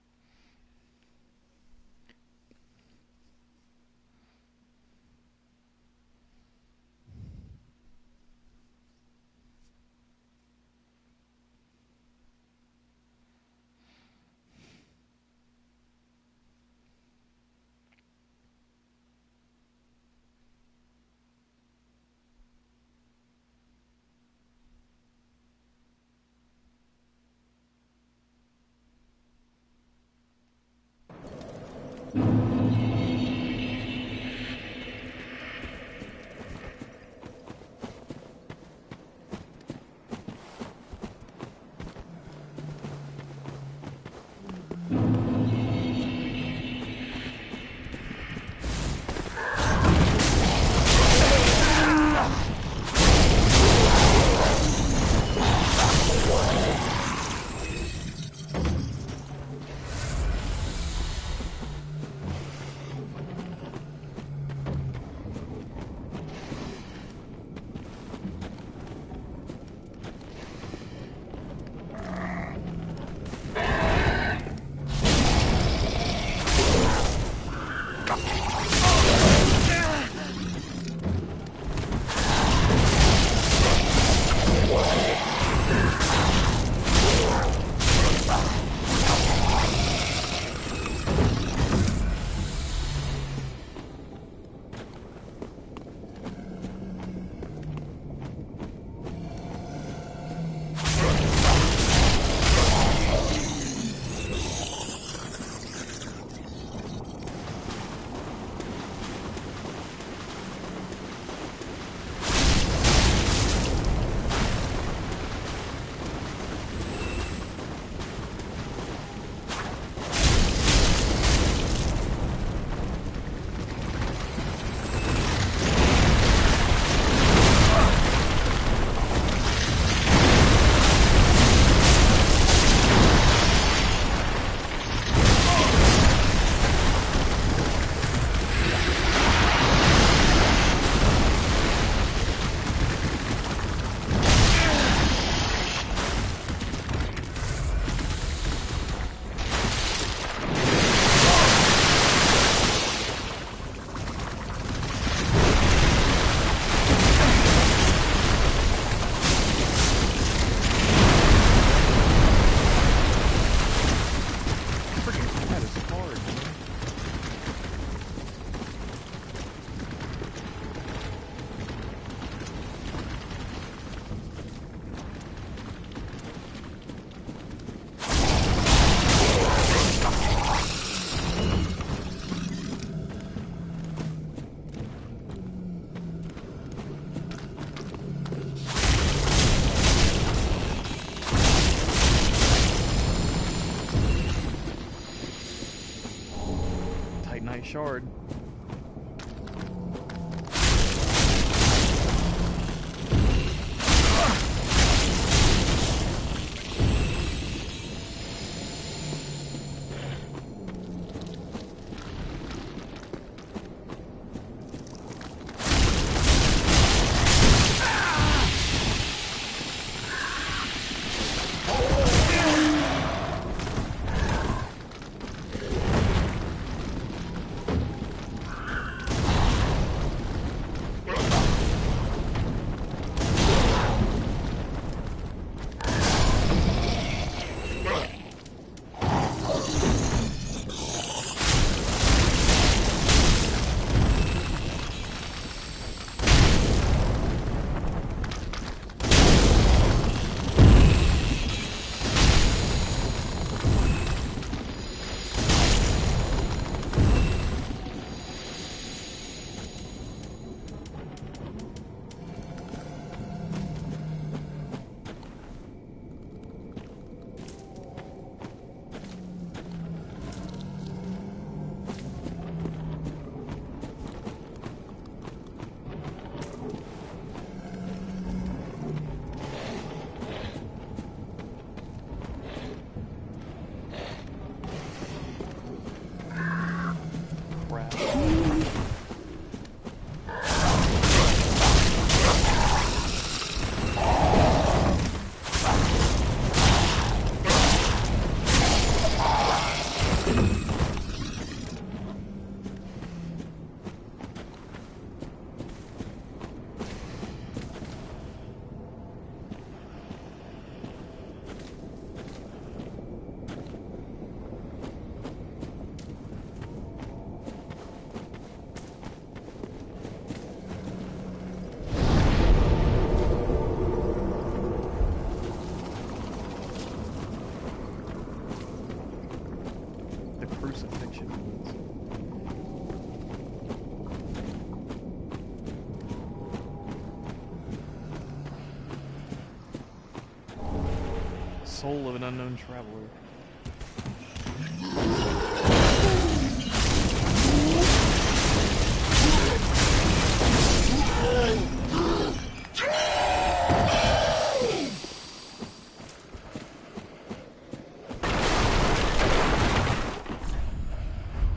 Shard. soul of an unknown traveler.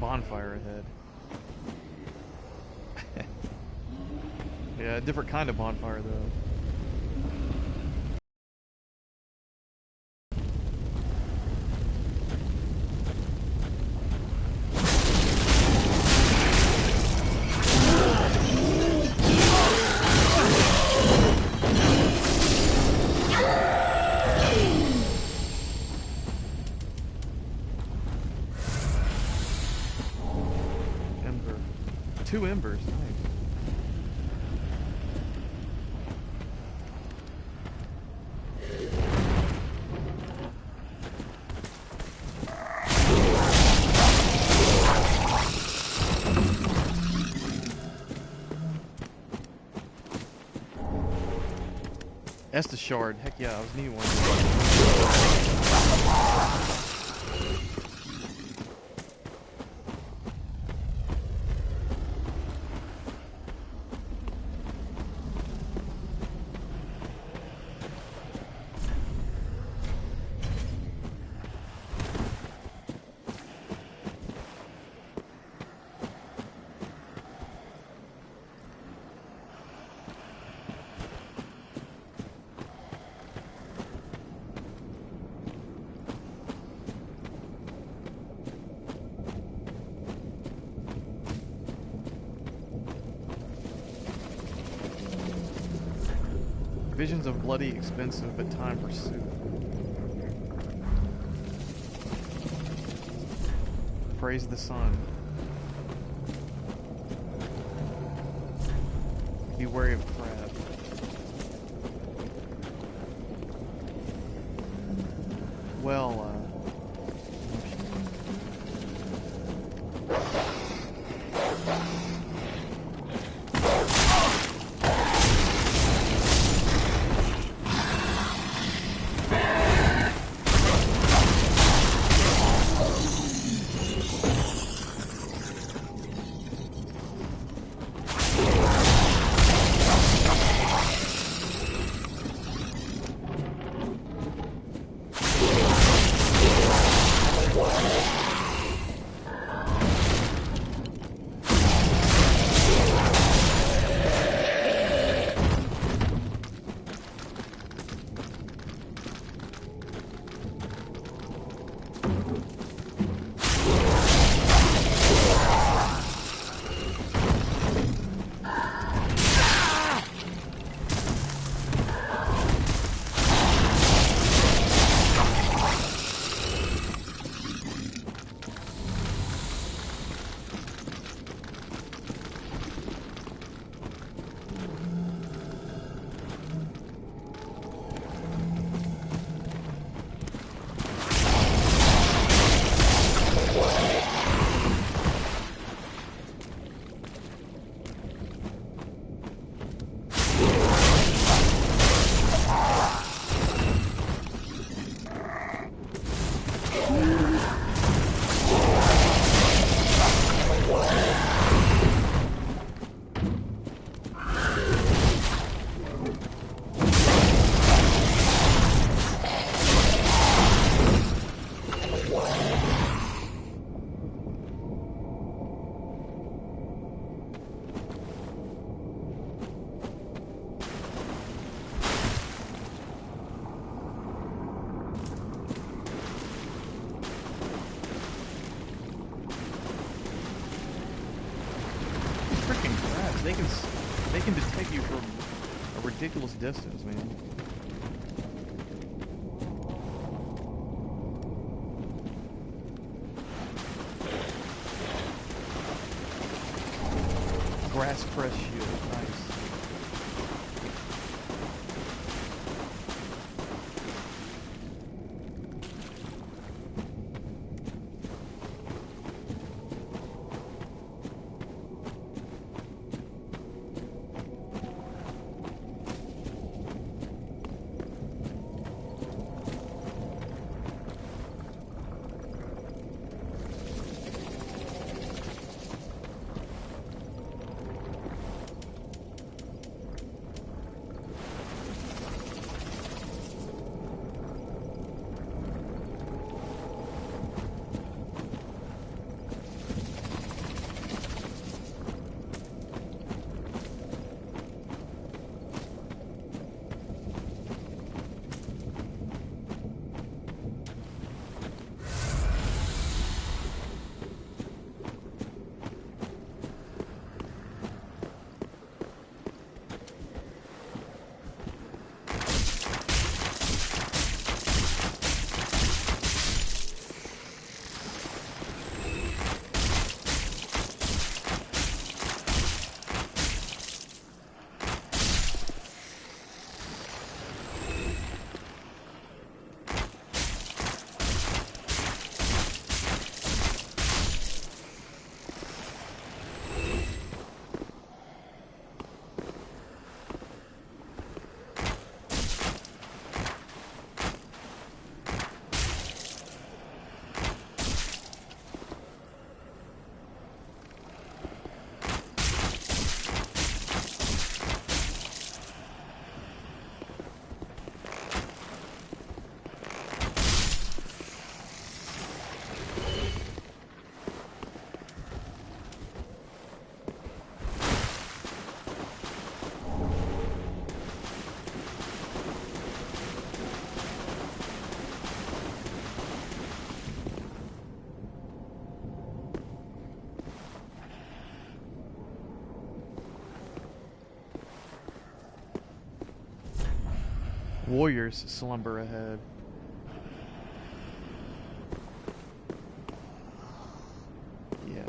Bonfire ahead. Yeah, a different kind of bonfire though. Ember. 2 embers, nice. Estus Shard, heck yeah, I was needing one. Visions of bloody, expensive, but time pursuit. Praise the sun. Be wary of crab. Well, they can detect you from a ridiculous distance, man. Grass press shield, nice. Warriors slumber ahead. Yeah.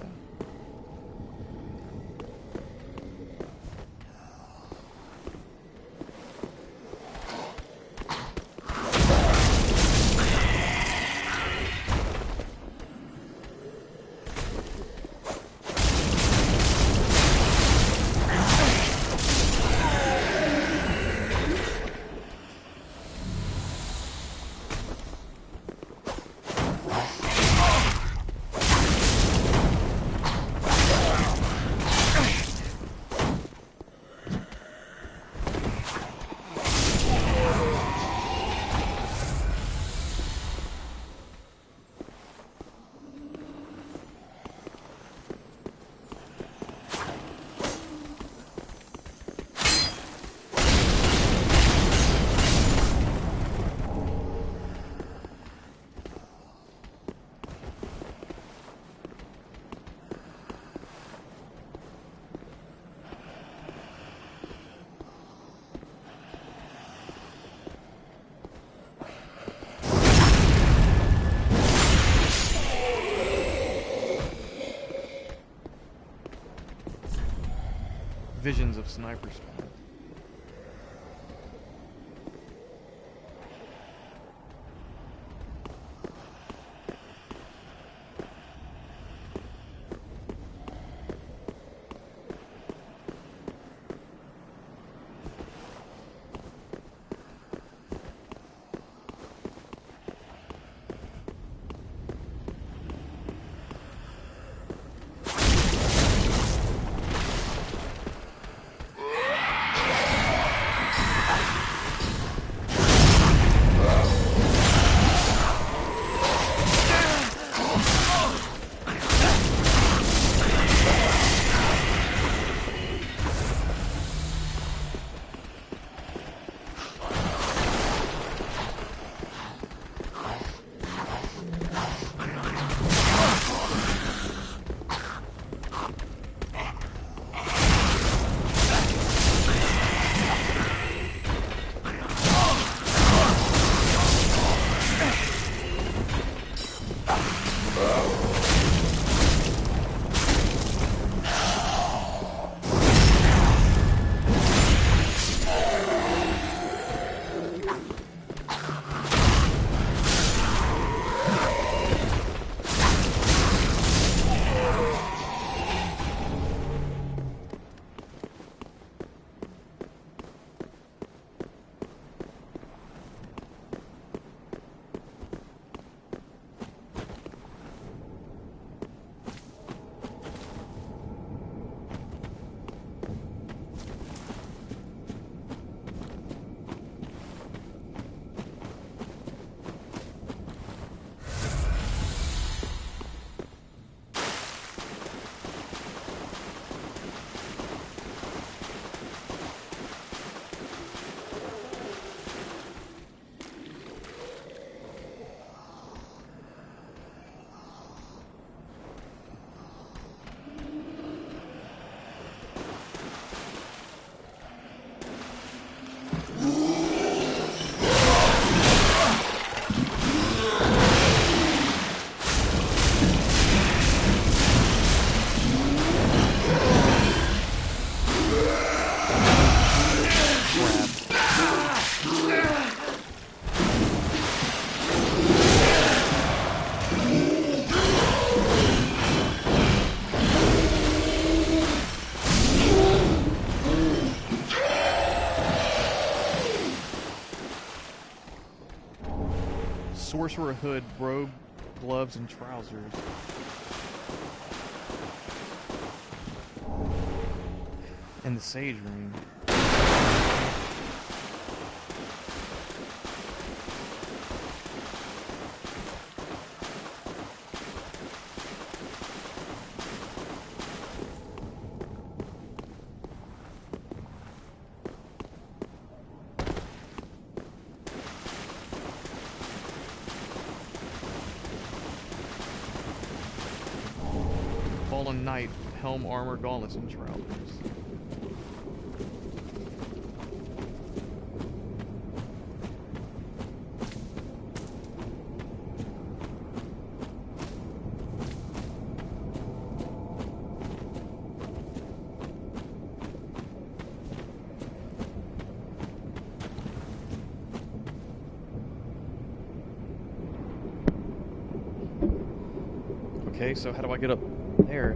Visions of sniper spawn. Sorcerer hood, robe, gloves, and trousers. And the sage ring. Fallen knight, helm, armor, gauntlets, and trousers. Okay, so how do I get up there?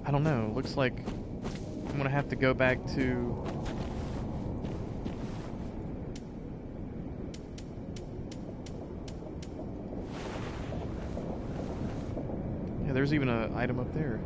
I don't know. Looks like I'm gonna have to go back to... Yeah, there's even an item up there.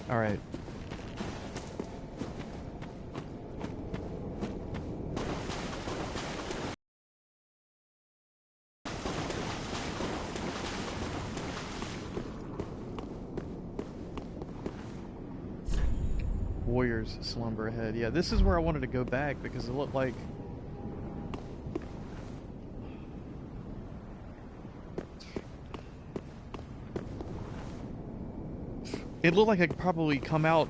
All right. Warriors slumber ahead. Yeah, this is where I wanted to go back because it looked like... It looked like I could probably come out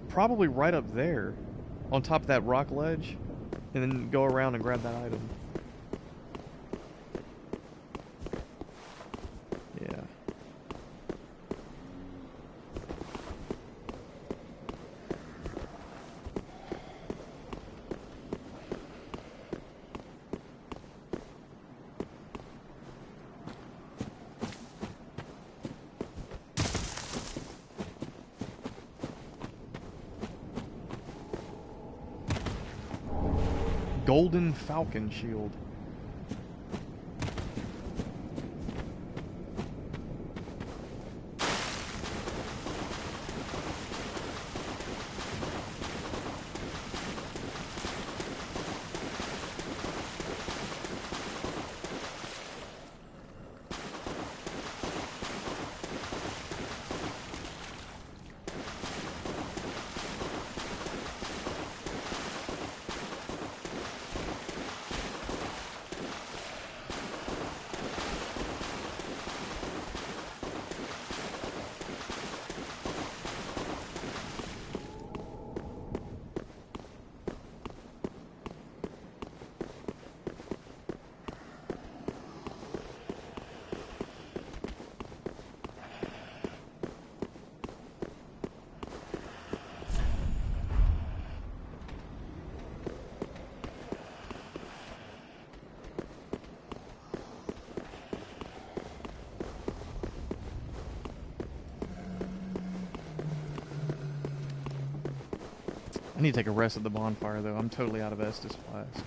probably right up there on top of that rock ledge and then go around and grab that item. Yeah. Golden Falcon Shield. I need to take a rest at the bonfire, though. I'm totally out of Estus Flask.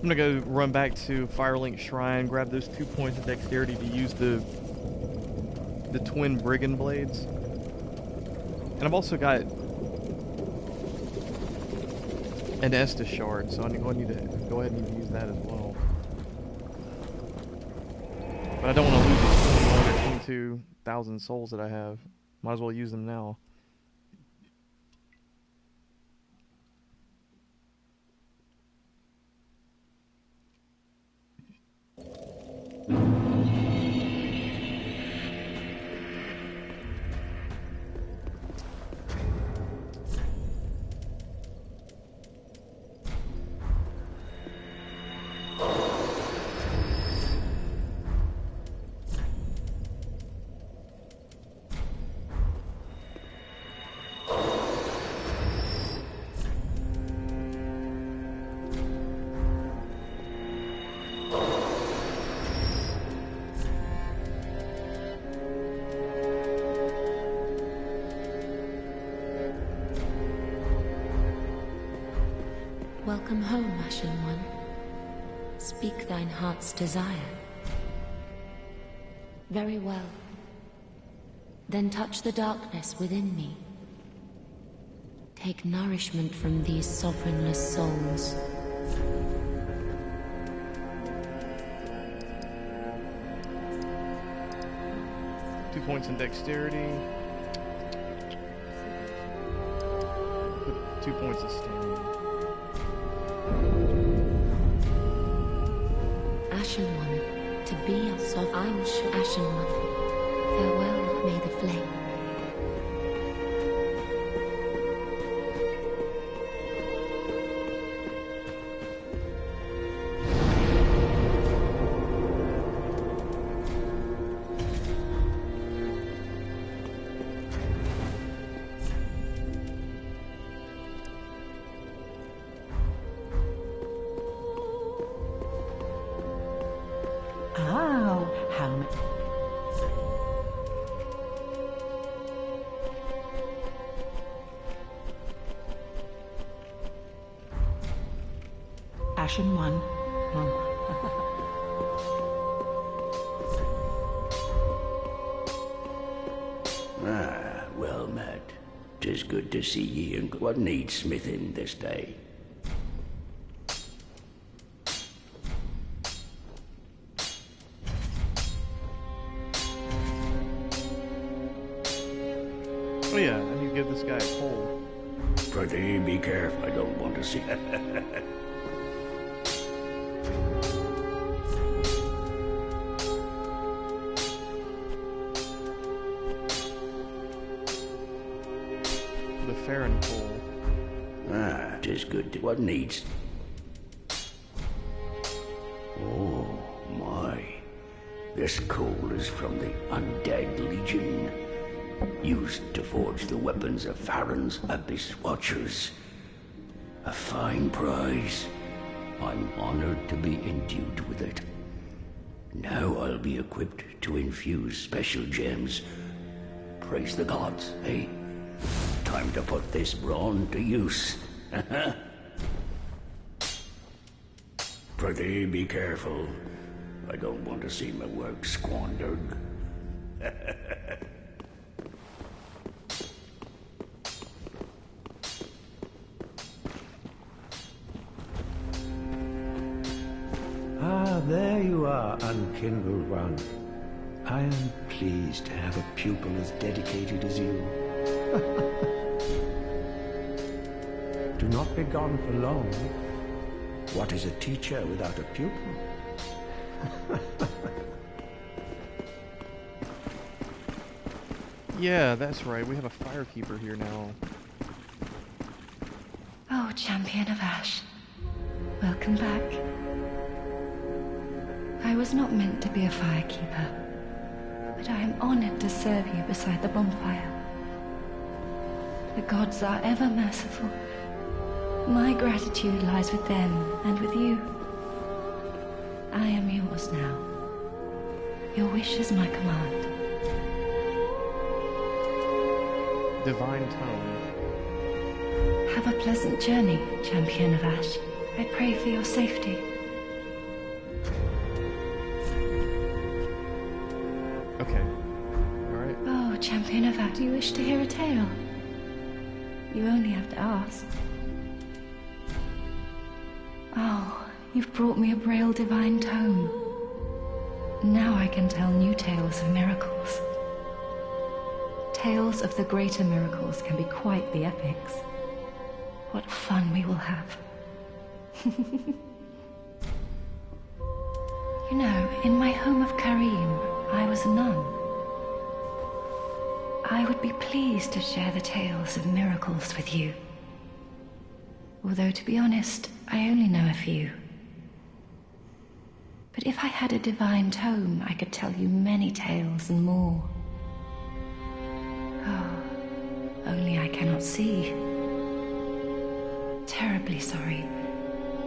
I'm gonna go run back to Firelink Shrine, grab those 2 points of dexterity to use the twin brigand blades. And I've also got an Estus shard, so I need to go ahead and use that as well. But I don't want to lose the 21 or 22,000 souls that I have. Might as well use them now. Welcome home, Ashen One. Speak thine heart's desire. Very well. Then touch the darkness within me. Take nourishment from these sovereignless souls. Two points in dexterity. Put 2 points of stamina. Ashen One, to be a sovereign, I will show Ashen One. Farewell, may the flame. Ashen One. Well, Matt, 'tis good to see ye, and what needs smithing this day? Oh yeah, I need to give this guy a pole. Prithee, be careful, I don't want to see The Farron pole. 'Tis good to... What needs... Oh, my. This coal is from the Undead Legion, used to forge the weapons of Farron's Abyss Watchers. A fine prize. I'm honored to be endued with it. Now I'll be equipped to infuse special gems. Praise the gods, eh? Time to put this brawn to use. Prithee, be careful. I don't want to see my work squandered. Ah, there you are, unkindled one. I am pleased to have a pupil as dedicated as you. Do not be gone for long. What is a teacher without a pupil? Yeah, that's right. We have a firekeeper here now. Oh, Champion of Ash. Welcome back. I was not meant to be a firekeeper, but I am honored to serve you beside the bonfire. The gods are ever merciful. My gratitude lies with them and with you. I am yours now. Your wish is my command. Divine tone. Have a pleasant journey, Champion of Ash. I pray for your safety. Champion of Act, do you wish to hear a tale? You only have to ask. Oh, you've brought me a Braille Divine Tome. Now I can tell new tales of miracles. Tales of the greater miracles can be quite the epics. What fun we will have. You know, in my home of Karim, I was a nun. I would be pleased to share the tales of miracles with you. Although, to be honest, I only know a few. But if I had a divine tome, I could tell you many tales and more. Oh, only I cannot see. Terribly sorry,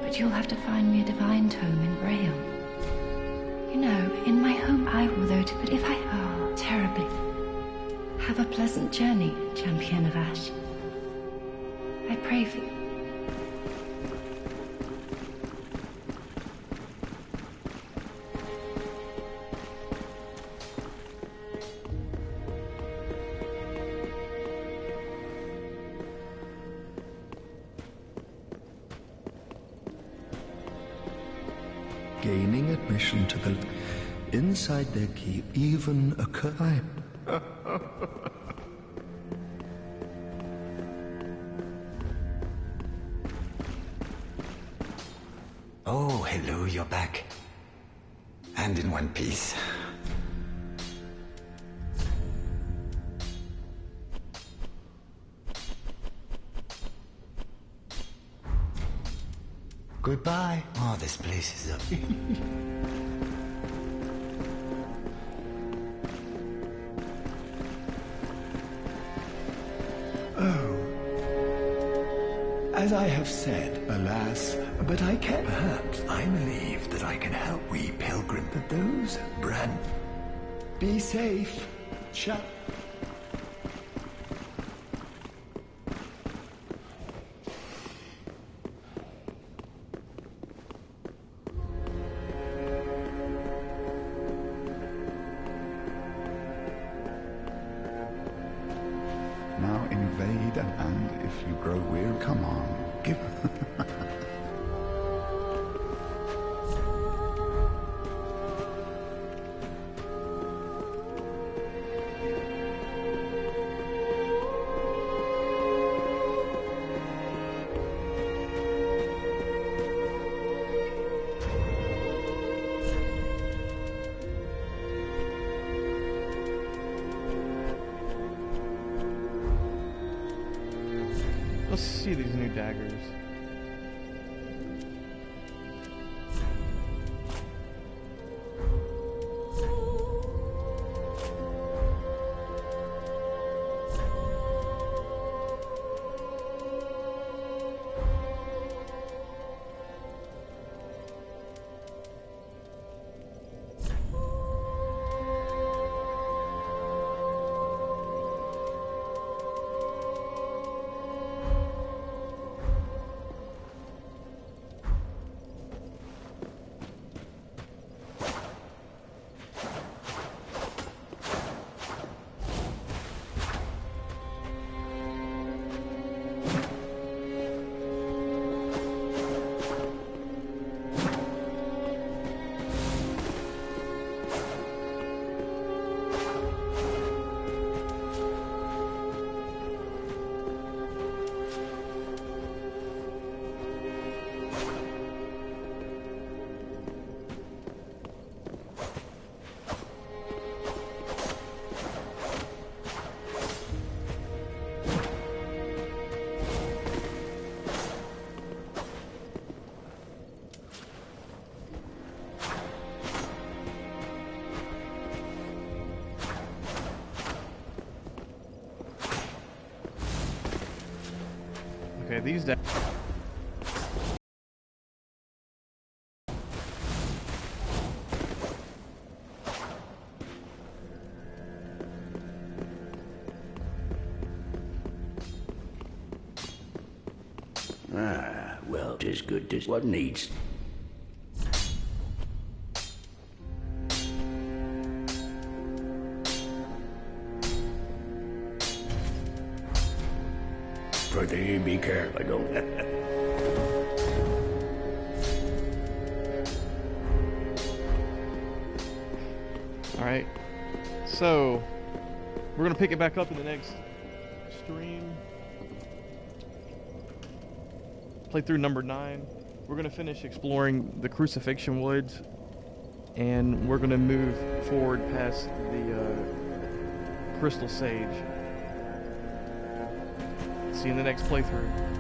but you'll have to find me a divine tome in Braille. You know, in my home I will though, but if I... Oh, terribly. Have a pleasant journey, Champion of Ash. I pray for you. Gaining admission to the... Inside their keep, even a Oh, hello, you're back. And in one piece. Goodbye. Oh, this place is up. As I have said, alas, but I can. Perhaps I believe that I can help we pilgrim. But those brand. Be safe. Shut. Now invade, and if you grow weary, come on, give... Let's see these new daggers. Okay, these daggers. Ah, well, 'tis good to... What needs... Pretty, be careful, don't. Alright, so we're going to pick it back up in the next stream. Play through number 9. We're going to finish exploring the Crucifixion Woods, and we're going to move forward past the Crystal Sage. See you in the next playthrough.